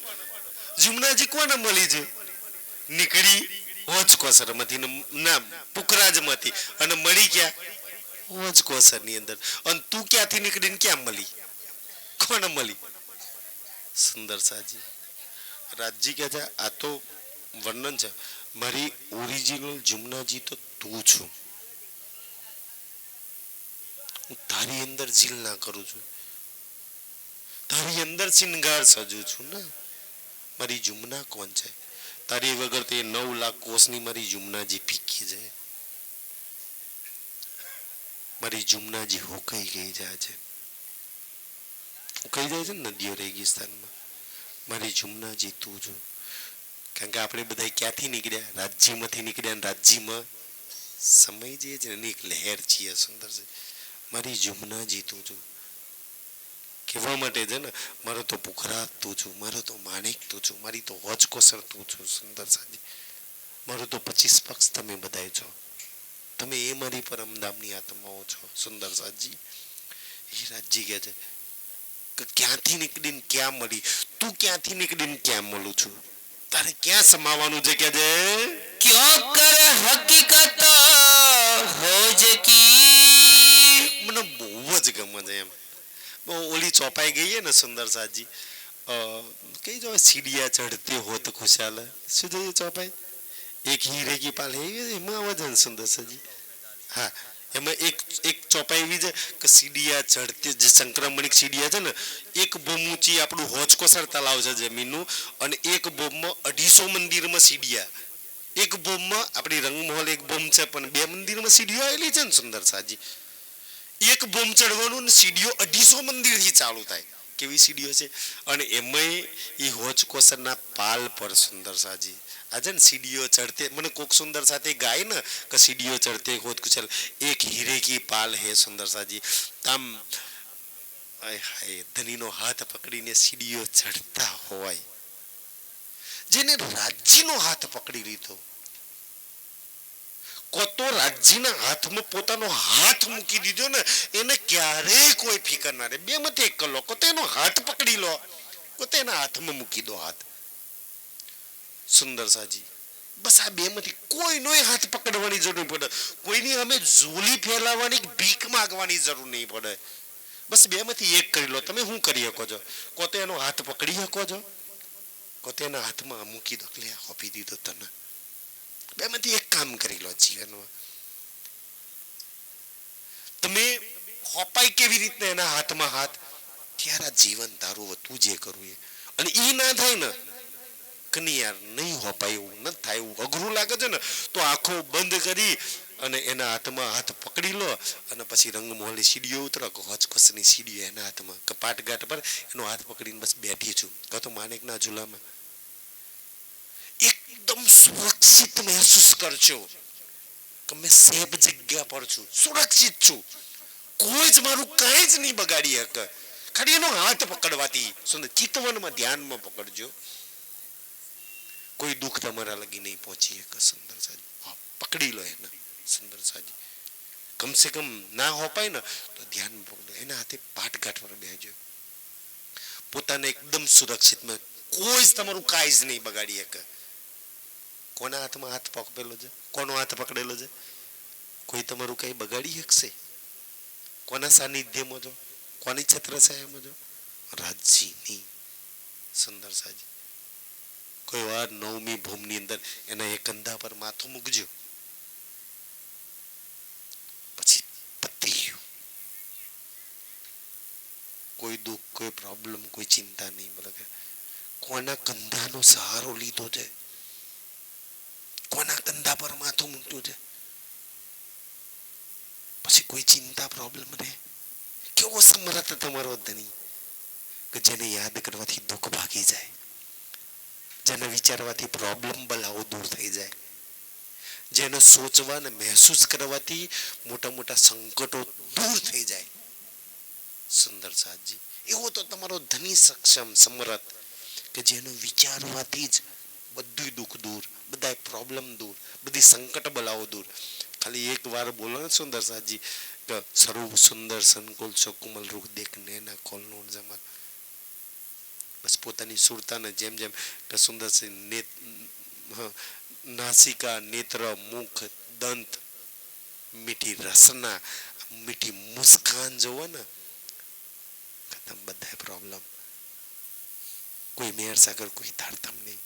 જુમનાજી કોને મળી છે? નીકળી હોજકોસર માંથી ના પુખરાજ માંથી અને મળી ક્યાં? હોજકોસર ની અંદર. અને તું ક્યાંથી નીકળીને ક્યાં મળી? કોને મળી? સુંદર સાજી રાજજી કે છે આ તો વર્ણન છે. મારી ઓરિજિનલ જુમનાજી તો તું છું. હું તારી અંદર ઝીલના કરું છું, તારી અંદર શિંગાર સજું છું ને. મારી જુમના કોણ છે? તારી વગર તે 9 લાખ કોષની મારી જુમનાજી ફીકી છે. મારી જુમનાજી હુકાઈ ગઈ જાય છે, હુકાઈ જાય છે ને નદીઓ રેગિસ્તાનમાં. મારી જુમનાજી તું છું. કારણ કે આપણે બધા ક્યાંથી નીકળ્યા? રાજ્યમાંથી નીકળ્યા. રાજ્યમાં સમય જે છે ને એક લહેર છીએ. સુંદર છે. મારી જુમનાજી તું છું કહેવા માટે છે ને. મારો તો પુખરાત તું છું, મારો તો માણેક તું છું, મારી તો હોજકોસર તું છું. સુંદર સાજી મારું તો 25 પક્ષ તમે બધાય છો. તમે એ મારી પરમધામની આત્માઓ છો. સુંદર સાજી એ રાજજી કહે છે કે ક્યાંથી નીકળીને ક્યાં મળી? તું ક્યાંથી નીકળીને ક્યાં મળું છું? તારે ક્યાં સમાવાનું છે? કે છે क्यों कर हकीकत खोज की। મને બહુ જ ગમે છે એમ. ઓલી ચોપાઈ ગઈ ને સુંદર સાજી કઈ જો સીડિયા ચઢતે હોત ખુશાલ. શું જોઈએ ચોપાઈ? એક હીરે કી પાલ એમાં અવાજ ને સુંદર સાજી. હા એમાં એક ચોપાઈ એવી છે કે સીડિયા ચઢતે જે સંક્રમણિક સીડિયા છે ને, એક બોમ ઊંચી આપણું હોજકોસર તલાવ છે જમીનનું, અને એક બોમમાં 250 મંદિરમાં સીડિયા. એક બોમમાં આપણી રંગમહોલ એક બોમ છે, પણ 2 મંદિરમાં સીડીઓ આવેલી છે ને સુંદર સાજી. એક બોમ ચડવાનું ને સીડીઓ 250 મંદિરથી ચાલુ થાય. કેવી સીડીઓ છે? અને એમાંય એ હોજકોસરના પાલ પર સુંદર સાજી આજે ને સીડીઓ ચડતે. મને કોક સુંદર સાથે ગાય ને કે સીડીઓ ચડતે હોત કુચલ એક હીરે કી પાલ હે. સુંદર સાજી આમ હાય ધનીનો હાથ પકડીને સીડીઓ ચડતા હોય. જેને રાજ્યનો હાથ પકડી લીધો, કોતો રાજ્યના હાથમાં પોતાનો હાથ મૂકી દીધો ને, એને ક્યારેય કોઈ ફિકર ના રહે. 2 માંથી 1 કરો. કોતે એનો હાથ પકડી લો, કોતે એના હાથમાં મૂકી દો હાથ. સુંદર સાજી બસ આ 2 માંથી કોઈનો હાથ પકડવાની જરૂર નહીં પડે. કોઈની અમે ઝૂલી ફેલાવવાની ભીખ માંગવાની જરૂર નહીં પડે. બસ 2 માંથી 1 કરી લો. તમે શું કરી શકો છો? કોતે એનો હાથ પકડી શકો છો, કોતે એના હાથમાં મૂકી દો. લે હોપી દીધો તને. 2 માંથી 1 કામ કરી લો જીવનમાં. તમે હોપાઈ કેવી રીતના એના હાથમાં હાથ? ત્યારે જીવન તારું તું જે કરવું એ. અને ઈ ના થાય ને કે નહીં યાર નહીં હોપાય, એવું ન થાય, એવું અઘરું લાગે છે ને, તો આંખો બંધ કરી અને એના હાથમાં હાથ પકડી લો. અને પછી રંગમહોલની સીડીઓ ઉતરો, હોજકોસરની સીડીઓ એના હાથમાં, કપાટઘાટ પર એનો હાથ પકડીને બસ બેઠી છું. કાં તો માણેકના ઝૂલામાં એકદમ સુરક્ષિત મહેસૂસ કરજો કે મેં સેફ જગ્યા પર છું, સુરક્ષિત છું. કોઈ જ મારું કાંઈ જ નહીં બગાડી શકે ખાલી એનો હાથ પકડવાથી. સુંદર ચિતવનમાં ધ્યાનમાં પકડજો. કોઈ દુઃખ તમારા લગી નહીં પહોંચી શકે. સુંદર સાજી પકડી લો એને. સુંદર સાજી કમસે કમ ના હોપાય ને તો ધ્યાન પકડો. એના હાથે પાટઘાટ પર બેસજો. પોતાને એકદમ સુરક્ષિતમાં કોઈ જ તમારું કાંઈ જ નહીં બગાડી શકે. કોના હાથમાં હાથ પકડેલો છે? કોનો હાથ પકડેલો છે? કોઈ તમારું કઈ બગાડી શકશે? કોના સાનિધ્યમાં છો? કોની છત્રછાયામાં છો? રાજજીની. સુંદર સાજી કોઈ વાર 9મી ભૂમની અંદર એના એક કંધા પર માથું મૂકજો, પછી પતી ગયું. કોઈ દુઃખ, કોઈ પ્રોબ્લેમ, કોઈ ચિંતા નહીં. બોલે કે કોના કંધાનો સહારો લીધો છે, કોના કંધા પર માથું મૂક્યું છે, પછી કોઈ ચિંતા પ્રોબ્લેમ રહે. કેવો સમર્થ તમારો ધણી કે જેને યાદ કરવાથી દુઃખ ભાગી જાય, જેને વિચારવાથી પ્રોબ્લેમ બલાવો દૂર થઈ જાય, જેને સોચવા ને મહેસૂસ કરવાથી મોટા મોટા સંકટો દૂર થઈ જાય. સુંદર સાજી એવો તો તમારો ધની સક્ષમ સમર્થ કે જેનો વિચારવાથી જ બધું દુઃખ દૂર, બધા પ્રોબ્લેમ દૂર, બધી સંકટ બલાવો દૂર. ખાલી એક વાર બોલો ને સુંદર સાજી કે સર્વ સુંદર સંકુલ સુકુમલ રૂહ દેખને ના કોલનો જમા. બસ પોતાની સુરતાને જેમ જેમ કે સુંદર નાસિકા, નેત્ર, મુખ, દંત, મીઠી રસના, મીઠી મુસ્કાન જોવો ને ખતમ બધા પ્રોબ્લેમ. કોઈ મેર સાગર, કોઈ તારતમ નહીં.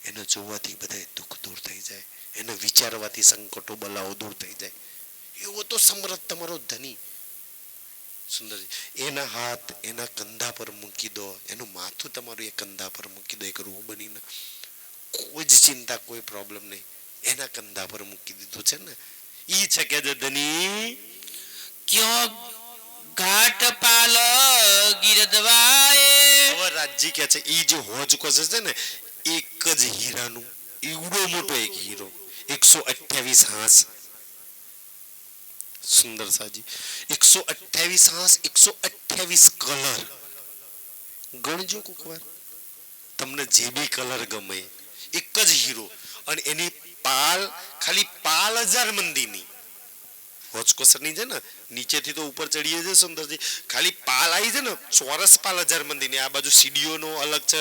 એને જોવાથી બધા દુઃખ દૂર થઈ જાય, એને વિચારવાથી સંકટો બલાવો દૂર થઈ જાય. એવો તો સમર્થ તમારો ધની. સુંદરજી એના હાથ એના કંધા પર મૂકી દો, એનું માથું તમારું એ કંધા પર મૂકી દો, એક રૂહ બનીને કોઈ જ ચિંતા, કોઈ પ્રોબ્લેમ નહીં, એના કંધા પર મૂકી દીધું છે ને. ઈ છે કે ધની ક્યો ઘાટ પાલ ગિરદવાએ. હવે રાજજી કે છે ઈ જે હોજ કોસે છે ને એક જ હીરાનું એવડો મોટો એક હીરો, 128 હાંસ. સુંદર સાજી 128 હાંસ, 128 કલર. ગણજો કોક વાર, તમને જે બી કલર ગમે, એક જ હીરો. અને એની પાલ ખાલી 5000 મંદીની હોજકોસરની છે ને, નીચેથી તો ઉપર ચડીએ છે સુંદરજી, ખાલી પાલ આવી છે ને ચોરસ પાલ 1000 મંદીની. આ બાજુ સીડીઓનો અલગ છે,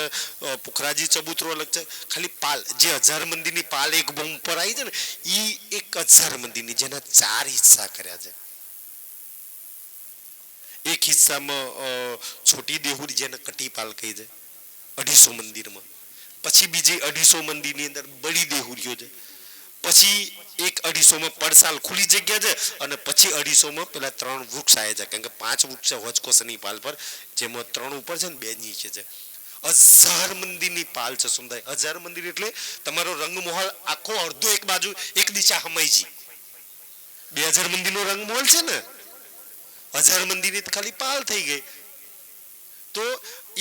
પુખરાજી ચબૂતરો અલગ છે. ખાલી પાલ જે 1000 મંદીની પાલ એક બોમ્બ પર આવી છે ને ઈ 1000 મંદીની, જેના 4 હિસ્સા કર્યા છે. એક હિસ્સામાં છોટી દેહુરી જેને કટી પાલ કહી છે 250 મંદિરમાં, પછી બીજી 250 મંદિરની અંદર બડી દેહુરીઓ છે, પછી એક 250 માં પડસાલ ખુલ્લી જગ્યા છે, અને પછી 250 માં પેલા 3 વૃક્ષ આવે છે. કારણ કે 5 વૃક્ષ છે હોજકોસની પાલ પર, જેમાં 3 ઉપર છે ને 2 નીચે છે. 1000 મંદિરની પાલ છે. સુંદર 1000 મંદિર એટલે તમારો રંગમહોલ આખો અડધો એક બાજુ એક દિશા હમાઈજી. 2000 મંદિરનો રંગમહોલ છે ને, 1000 મંદિરની ખાલી પાલ થઈ ગઈ. તો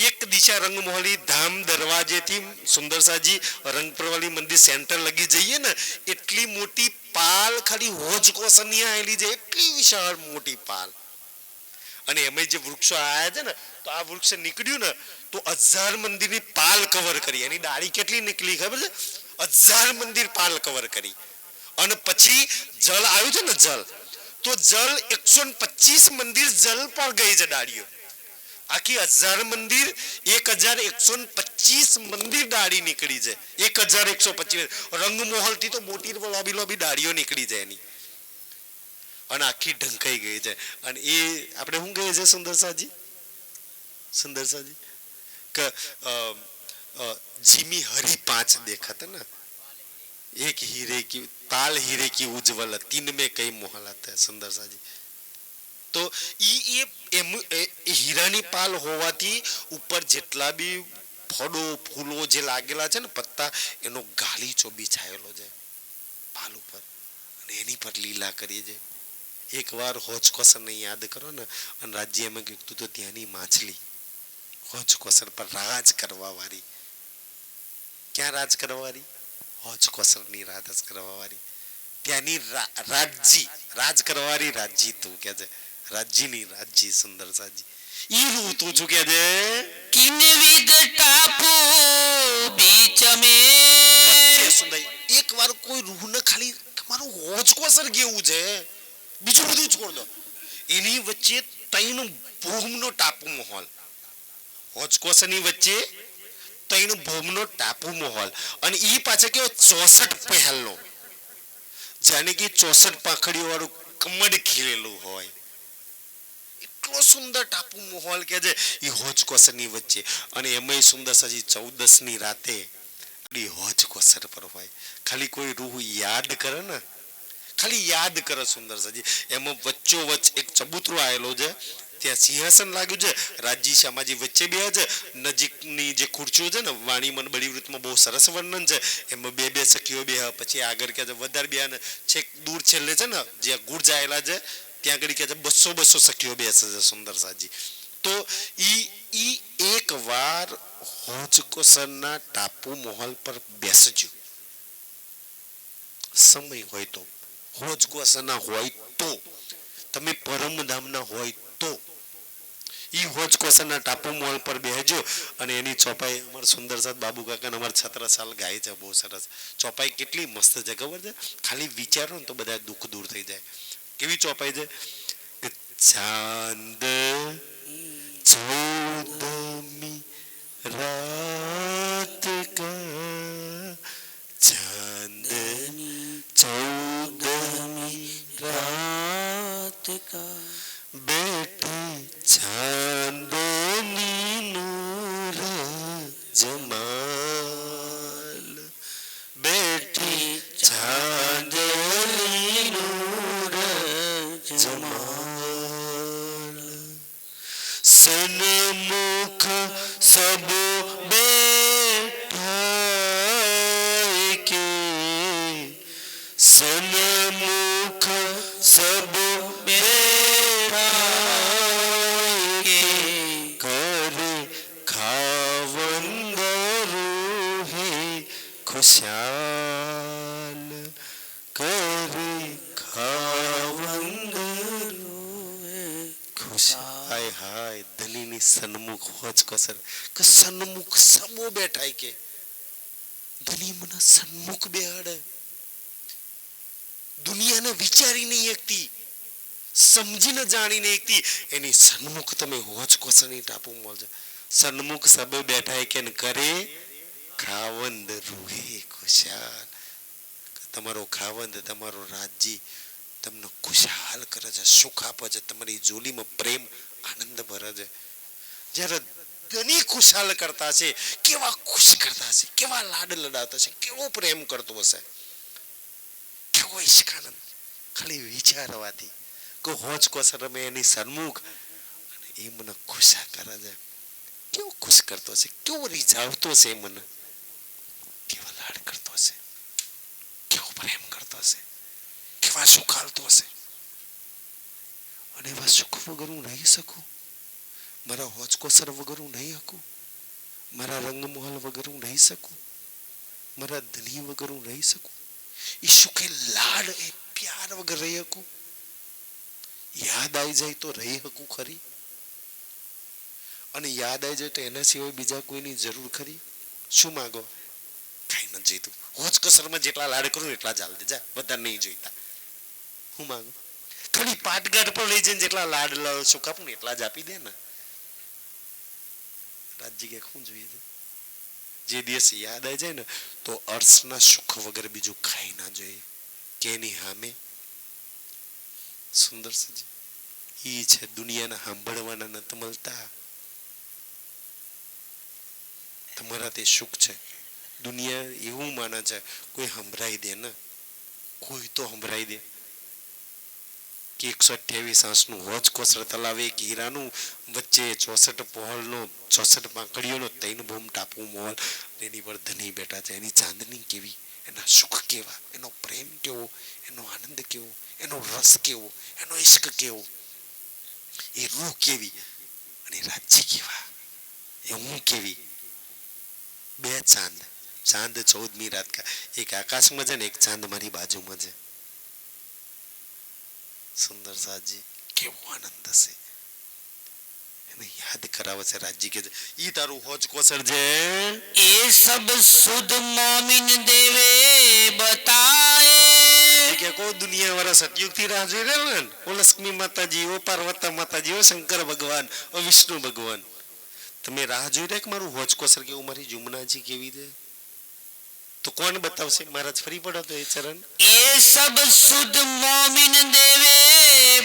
એક દિશા રંગમહોલી ધામ દરવાજેથી સુંદરસાજી રંગપ્રવાલી મંદિર સેન્ટર લગી જઈએ ને એટલી મોટી પાલ ખાલી હોજકોસની આવેલી છે, એટલી વિશાળ મોટી પાલ. અને એમાં જે વૃક્ષો આયા છે ને, તો આ વૃક્ષ નીકળ્યું ને તો 1000 મંદિરની પાલ કવર કરી. એની ડાળી કેટલી નીકળી ખબર છે? 1000 મંદિર પાલ કવર કરી. અને પછી જલ આવ્યું છે ને, જલ તો જલ 125 મંદિર જલ પર ગઈ છે ડાળીઓ. આખી 1000 મંદિર 1125 મંદિર ડાળી નીકળી છે. 1125 રંગમહોલ થી તો મોટી લોબી લોબી ડાળીઓ નીકળી જાય એની, અને આખી ઢંકાઈ ગઈ છે. અને એ આપણે શું કહીએ છીએ સુંદરસાજી, સુંદરસાજી કે જીમી હરી 5 દેખાતા ને, एक हीरे की ताल हीरे की उज्जवल 3 में कई मोहलत है. सुंदरसाजी તો ઈ હીરાની પાલ હોવાથી ઉપર જેટલા બી ફળો ફૂલો જે લાગેલા છે ને પત્તા, એનો ગાલીચો બિછાયેલો છે પાલ ઉપર, અને એની પર લીલા કરીએ છે. એકવાર હોજકોસરને યાદ કરો ને, અને રાજ્ય એમાં કીધું તો ત્યાંની માછલી હોજકોસર પર રાજ કરવા વાળી. ક્યાં રાજ કરવા વાળી? હોજકોસરની રાજ કરવા વાળી. ત્યાંની રાજજી રાજ કરવારી રાજજી તું કે છે, રાજ્યની રાજજી સુંદરસાજી. ઈ રૂ તું શું કે છે? કિન્વિદ ટાપુ બીચ મે. સુંદર એક વાર કોઈ રૂહ ને ખાલી તમારું હોજકોસર કેવું છે, બીજું બધું છોડ દો, એની વચ્ચે 3 ભૂમનો ટાપુ મહોલ. હોજકોસરની વચ્ચે 3 ભૂમનો ટાપુ મહોલ, અને ઈ પાછા કેવો 64 પહેલનો, જાણે કે 64 પાંખડીઓ વાળું કમળ ખીલેલું હોય. એટલો સુંદર ટાપુ મહોલ કે છે એ હોજકોસરની વચ્ચે. અને એમાંય સુંદર સાજી 14 ની રાતે હોજકોસર પર હોય. ખાલી કોઈ રૂહ યાદ કરે ને, ખાલી યાદ કરે સુંદર સાજી, એમાં વચ્ચોવચ્ચ એક ચબૂતરો આવેલો છે, ત્યાં સિંહાસન લાગ્યું છે, રાજજી શ્યામાજી વચ્ચે બે છે, નજીકની જે ખુરચીઓ છે ને વાણીમન બળીવૃતમાં બહુ સરસ વર્ણન છે, એમાં બે બે સખીઓ બે, પછી આગળ કે છે વધારે બે ને છેક દૂર છેલ્લે છે ને જ્યાં ગુડ જાયેલા છે ત્યાં આગળ કે છે 200 સખીઓ બેસે છે સુંદર સાજી. તો ઈ એક વાર હોજકોસરના ટાપુ મહોલ પર બેસજો, સમય હોય તો, હોજકોસરના હોય તો, તમે પરમધામના હોય તો ઈ હોજકોસરના ટાપુ મહોલ પર બેસજો અને એની ચોપાઈ અમારા સુંદર સાથ બાબુ કાકા અમારા 16 સાલ ગાય છે, બહુ સરસ ચોપાઈ, કેટલી મસ્ત છે ખબર છે, ખાલી વિચારો ને તો બધા દુઃખ દૂર થઈ જાય. કેવી ચોપાઈ છે કે ચાંદ ચૌદમી રાત કા, ચાંદની ચૌદમી रात का બેઠી ચાંદની નૂર જમાલ, બેઠી ચાંદની નૂર જમાલ, સન્મુખ સબ બેઠા કે, સન્મુખ સબ કરે ખાવંદરું હે ખુશાલ, કરે ખાવંદરું હે ખુશાલ. હાય હાય દલીની સન્મુખ હોજ કસર કે સન્મુખ સબો બેઠાય કે દલી મને સન્મુખ બેહાડે, દુનિયાને વિચારી નહીં એકતી, સમજીને જાણીને એકતી, એની સન્મુખ તમે હોજ કોસની ટાપુ મળજો, સન્મુખ સબે બેઠા કે કરે ખાવંદ રૂહે ખુશાલ, તમારો ખાવંદ તમારો રાજજી તમને ખુશાલ કરે છે, સુખ આપે છે, તમારી જોલીમાં પ્રેમ આનંદ ભરે છે. જ્યારે ધની ખુશાલ કરતા છે, કેવા ખુશ કરતા છે, કેવા લાડ લડાવતા છે, કેવો પ્રેમ કરતો હશે, કેવો ઈશ્કાનંદ ખાલી વિચારવાથી કે હોજ કોસર મેં એની સન્મુખ અને એ મને ખુશા કરે છે, કેવો ખુશ કરતો છે, કેવો રીઝાવતો છે, મને કેવા લાડ કરતો છે, કેવો પ્રેમ કરતો છે, કેવા સુખ આલતો છે. અને એવા સુખ વગર હું રહી શકું, મારા હોજ કોસર વગર હું નહીં શકું, મારા રંગમહોલ વગર હું રહી શકું, મારા ધની વગર હું રહી શકું, એ સુખે લાડ એ પ્યાર વગર રહી શકું, યાદ આવી જાય તો રહી શકું ખરી, અને યાદ આવી જાય તો એના સિવાય બીજા કોઈની જરૂર ખરી? શું માંગો? કઈ નથી જોઈતું, હોજ કસરમાં જેટલા લાડ કરું એટલા જ હાલ દે, જા બધા નહીં જોઈતા. હું માંગુ? થોડી પાટગાટ પર લઈ જઈને જેટલા લાડ સુખ આપું ને એટલા જ આપી દે ને. રાજજી કે શું જોઈએ છે? જે દિવસ યાદ આવી જાય ને તો અર્થના સુખ વગર બીજું ખાઈ ના જોઈએ. કેની સામે સુંદર સજી ઈ છે દુનિયાના સાંભળવાના નથી મળતા. તમારા તે સુખ છે. દુનિયા એવું માને છે કોઈ સંભળાઈ દે ને, કોઈ તો સંભળાઈ દે કે 128 આંસનું હોજ કોસર તલાવે એક હીરાનું વચ્ચે 64 પહોળનો 64 પાંકડીઓનો 3 ભૂમ ટાપુ મોલ, એની પર ધની બેઠા છે. એની ચાંદની કેવી, એના સુખ કેવા, એનો પ્રેમ કેવો, એનો આનંદ કેવો, એનો રસ કેવો, એનો ઇશ્ક કેવો, એ રૂહ કેવી, અને રાજ્ય કેવા, એ હું કેવી. બે ચાંદ, ચાંદ 14મી રાત કા, એક આકાશમાં છે ને એક ચાંદ મારી બાજુમાં છે. સુંદર સાજી કેવો આનંદ હશે, એને યાદ કરાવે છે રાજજી કે ઈ તારું હોજ કોસર છે. એ સબ સુધ મોમિન દેવે બતાએ કે કો દુનિયા વાળા સતયુગ થી રાહ જોઈ રહ્યા ને, ઓ લક્ષ્મી માતાજી, ઓ પાર્વતી માતાજી, ઓ શંકર ભગવાન, ઓ વિષ્ણુ ભગવાન, તમે રાહ જોઈ રહ્યા કે મારું હોજ કોસર કેવું, મારી જુમનાજી કેવી છે? તો કોણ બતાવશે? મહારાજ ફરી પડો તો એ ચરણ. એ સબ સુધ મોમિન દેવે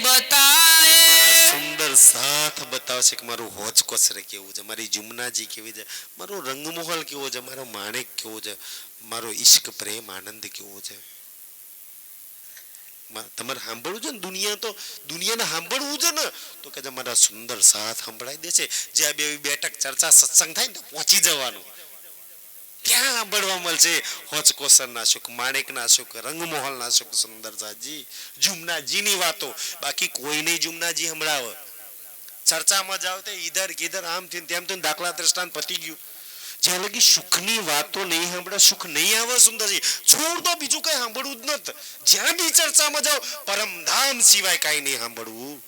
બતાએ સુંદર સાથ બતાવશે કે મારું હોજ કોસર કેવું છે, મારી જુમનાજી કેવી છે, મારો રંગમહોલ કેવો છે, મારો માણેક કેવો છે, મારો ઈશ્ક પ્રેમ આનંદ કેવો છે. તમારે સાંભળવું છે ને દુનિયાને સાંભળવું છે ને તો કે મારા સુંદર સાથ સંભળાઈ દે છે. જ્યાં બે બેઠક ચર્ચા સત્સંગ થાય ને પહોંચી જવાનું, ત્યાં સાંભળવા મળશે હોચકોસર ના સુખ, માણેક ના સુખ, રંગમોહલ ના સુખ, સુંદર સાજી જુમનાજીની વાતો. બાકી કોઈ નહીં જુમનાજી સંભળાવે. ચર્ચામાં જાવ તો ઈધર કીધર આમ થઈને તેમ થઈને દાખલા દ્રષ્ટાંત પતી ગયું. જ્યાં લગી સુખની વાતો નહીં સાંભળે, સુખ નહીં આવે સુંદરજી, છોડ દો, બીજું કઈ સાંભળવું જ નથી. જ્યાં બી ચર્ચામાં જાઓ પરમધામ સિવાય કઈ નહીં સાંભળવું.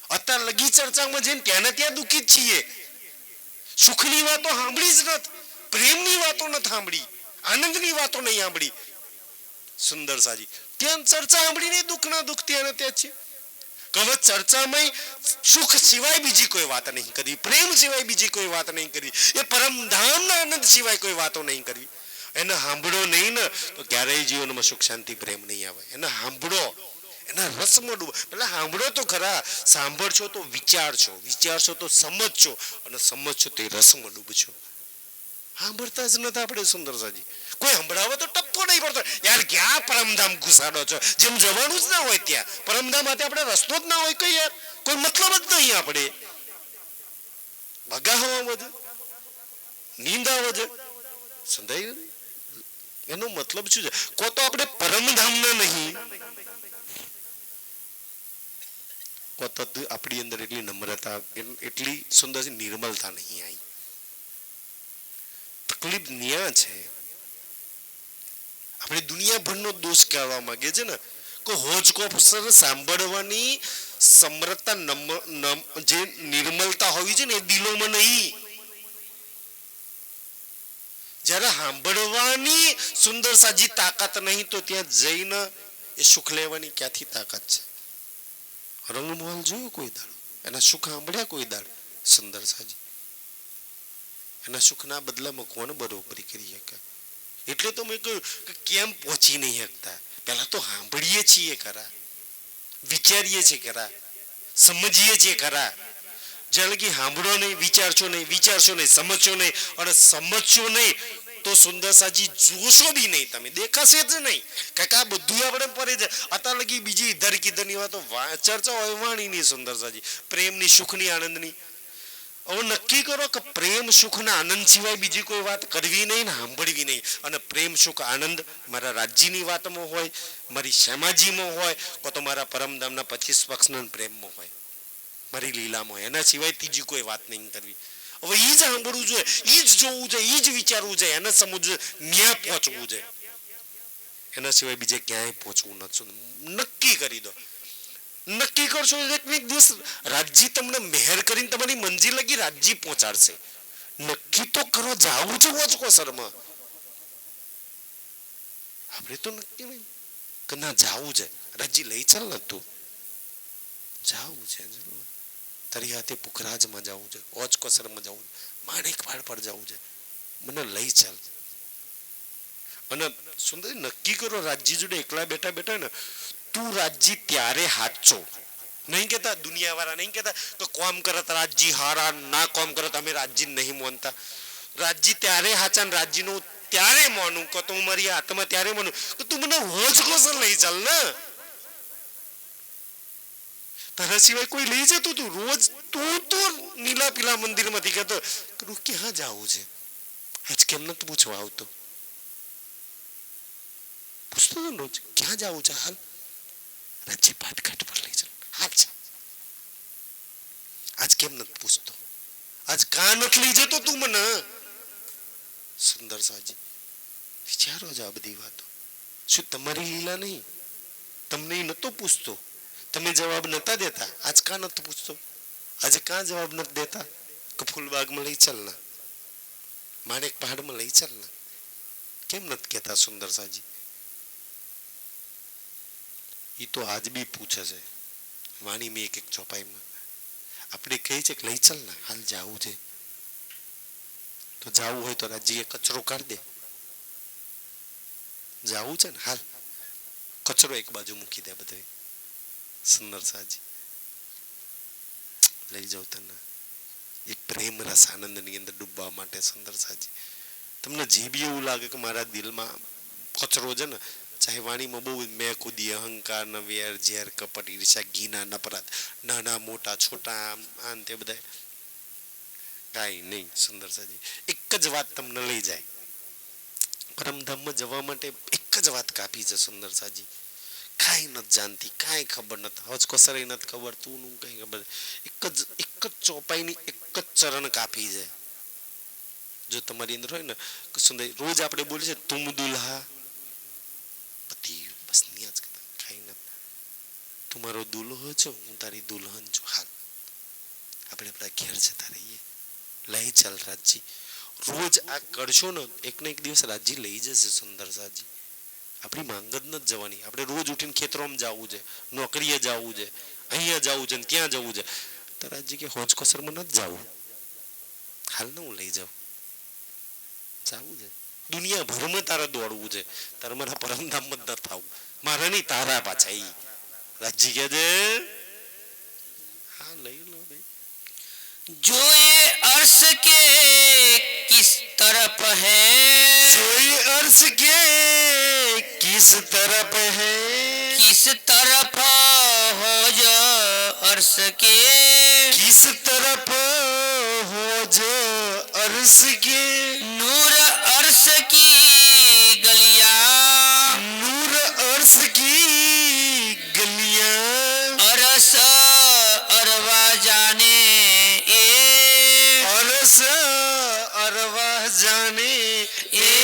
અત્યારે લગી ચર્ચામાં જઈને ત્યાં ને ત્યાં દુઃખી જ છીએ. સુખની વાતો સાંભળી જ નથી, પ્રેમની વાતો નથી સાંભળી, આનંદની વાતો નહીં સાંભળી. સુંદર સાજી ત્યાં ચર્ચા સાંભળીને દુઃખના દુઃખ ત્યાં ને ત્યાં છે. કવચ ચર્ચામાં સુખ સિવાય બીજી કોઈ વાત નહીં કરી, પ્રેમ સિવાય બીજી કોઈ વાત નહીં કરી, એ પરમધામના આનંદ સિવાય કોઈ વાતો નહીં કરવી. એને સાંભળો નહીં ને તો ક્યારેય જીવનમાં સુખ શાંતિ પ્રેમ નહીં આવે. એને સાંભળો, એના રસમાં ડૂબો. પેલા સાંભળો તો ખરા, સાંભળશો તો વિચારશો, વિચારશો તો સમજશો, અને સમજશો તો રસમાં ડૂબશો. સાંભળતા જ નથી આપણે સુંદરસાજી. કોઈ સંભળાવો તો ટપકો નહીં પડતો. યાર ક્યાં પરમધામ ઘુસાડો છો? જેમ જવાનું જ ના હોય ત્યાં પરમધામ માટે આપણે રસ્તો જ ના હોય કઈ, યાર કોઈ મતલબ જ નહીં. આપણે ભગા હવા વધે, નીંદ આવે છે, સંધાઈ એનો મતલબ શું છે? કો તો આપણે પરમધામ ના નહીં, કો તો આપણી અંદર એટલી નમ્રતા, એટલી સુંદર નિર્મલતા નહીં આવી. તકલીફ ન્યા છે. આપણે દુનિયાભરનો દોષ કહેવા માંગે છે ને કે હોજકોસર સાંભળવાની સમરતા, જે નિર્મલતા હોવી છે ને એ દિલોમાં નહીં. જ્યારે સાંભળવાની સુંદર સાજી તાકાત નહીં તો ત્યાં જઈને એ સુખ લેવાની ક્યાંથી તાકાત છે? રંગમોહલ જોયું કોઈ દાડો? એના સુખ સાંભળ્યા કોઈ દાડો? સુંદર સાજી એના સુખના બદલામાં કોણ બરોબરી કરી શકે? એટલે તો મેં કહ્યું કે કેમ પહોંચી નહીં શકતા. પહેલા તો સાંભળીએ છીએ ખરા, વિચારીએ છીએ ખરા, સમજીએ છીએ ખરા. જ્યાં લગી સાંભળો નહીં, વિચારશો નહીં, વિચારશો નહીં, સમજશો નહીં, અને સમજશો નહીં તો સુંદર સાજી જોશો બી નહીં, તમે દેખાશે જ નહીં. કાકા આ બધું આપણે પડે છે. અત્યાર લગી બીજી ઇધર કિધરની વાતો ચર્ચા હોય વાણીની સુંદર સાજી, પ્રેમની, સુખની, આનંદની. હવે નક્કી કરો કે પ્રેમ સુખ ના આનંદ સિવાય બીજી કોઈ વાત કરવી નહીં ને સાંભળવી નહીં. અને પ્રેમ સુખ આનંદ મારા રાજ્યની વાતમાં હોય, મારી શ્યામાજીમાં હોય, કો તો મારા પરમધામના 25 પક્ષના પ્રેમમાં હોય, મારી લીલામાં હોય. એના સિવાય ત્રીજી કોઈ વાત નહીં કરવી. હવે એ જ સાંભળવું જોઈએ, એ જ જોવું જોઈએ, એ જ વિચારવું જોઈએ, એને સમજવું, ન્યા પહોંચવું જોઈએ. એના સિવાય બીજે ક્યાંય પહોંચવું નથી. નક્કી કરી દો, નક્કી કરશો એક દિવસ રાજજી તમને મહેર કરીને તમારી મંજિલ લગી રાજજી પહોંચાડશે. નક્કી તો કરો, જાવું છે હોજકોસરમાં. આપણે તો નક્કી નહીં કે ના જાવું છે, રાજજી લઈ ચાલ ને, તું જાવું છે, તારી હાથે પુખરાજમાં જવું છે, હોજકોસરમાં જવું, માણેકવાડ પર જવું છે, મને લઈ ચાલ. અને સુંદર નક્કી કરો રાજજી જોડે એકલા બેઠા બેઠા ને, તું રાજજી ત્યારે હાચો. નહીં કેતા દુનિયા વાળા, નહીં કેતા કે કોમ કરત રાજજી હારા, ના કોમ કરત અમે રાજજી નહીં માનતા. રાજજી ત્યારે હાચા, રાજજી નું ત્યારે માનું કે તું મારી આત્મા ત્યારે માનું કે તું મને હોજકોસર લઈ ચાલ ને. તારા સિવાય કોઈ લઈ જતું તું રોજ? તું તો નીલા પીલા મંદિર માંથી કહેતો ક્યાં જવું છે આજ, કેમ નથી પૂછવા આવતો? પૂછતો રોજ ક્યાં જવું છે? હાલ રાજ્ય પાટઘાટ પર લઈ ચાલ. હાલ છે આજ કેમ નથી પૂછતો? આજ કાં નથી લઈ જતો તું મને? સુંદર સાજી વિચારો જ આ બધી વાતો. શું તમારી લીલા નહીં? તમને નતો પૂછતો, તમે જવાબ નતા દેતા, આજ કાં નથી પૂછતો? આજે કાં જવાબ નથી દેતા કે ફૂલબાગમાં લઈ ચાલ ના, માણેક પહાડમાં લઈ ચાલ ના? કેમ નથી કહેતા સુંદર સાજી? એ તો આજ બી પૂછે છે વાણી મેં એક ચોપાઈમાં. આપણે કહી છે કે લઈ ચાલ ના, હાલ જાવું છે તો જાવું હોય તો રાજ્ય કચરો કાઢ દે. જાવું છે ને, હાલ કચરો એક બાજુ મૂકી દે બધે. સુંદર સાજી લઈ જાવ તને એક પ્રેમ રસ આનંદ ની અંદર ડૂબવા માટે. સુંદર સાજી તમને જે બી એવું લાગે કે મારા દિલમાં કચરો છે ને, ચાહે વાણીમાં બહુ મેં કુદી અહંકાર ન વેર ઝેર કપટ ઈર્ષા ઘીના નપરાત નાના મોટા છોટા આન તે બધા કાંઈ નહીં. સુંદરસાજી એક જ વાત તમને લઈ જાય પરમધામમાં જવા માટે. એક જ વાત કાપી છે સુંદરસાજી. કાંઈ નથી જાણતી, કાંઈ ખબર નથી, હજ કસરાઈ નથી ખબર, તું નું કઈ ખબર. એક જ ચોપાઈની એક જ ચરણ કાપી છે. જો તમારી અંદર હોય ને સુંદર રોજ આપણે બોલીએ છીએ તુમ દુલ્હા પતિ બસ નિયાજ કરતા કાંઈ નથી. તું મારો દુલ્હો છો, હું તારી દુલ્હન છું. હાલ આપણે આપણા ઘેર જતા રહીએ. લઈ ચાલ રાજજી. રોજ આ કરશો ને એક ને એક દિવસ રાજજી લઈ જશે. સુંદરસાજી આપણી માંગ જ નથી જવાની. આપણે રોજ ઉઠીને ખેતરોમાં જવું છે, નોકરીએ જવું છે, અહીંયા જવું છે ને ત્યાં જવું છે. તો રાજજી કે હોજ કોસરમાં નથી જવું. હાલ ને હું લઈ જાઉં. જવું છે દુનિયાભરમાં તારે દોડવું છે. તારે મારા પરમધામમાં જ ન થવું. મારા નહીં તારા પાછા. ઈ રાજજી કે છે હા લઈ લો ભાઈ. जो ये अर्श के किस तरफ है, जो ये अर्श के किस तरफ है, किस तरफ हो जो अर्श के, किस तरफ हो जो अर्श के, नूर अर्श की गलियां, नूर अर्श की गलियां, अरस अरवा जाने अरस अरवा जाने ए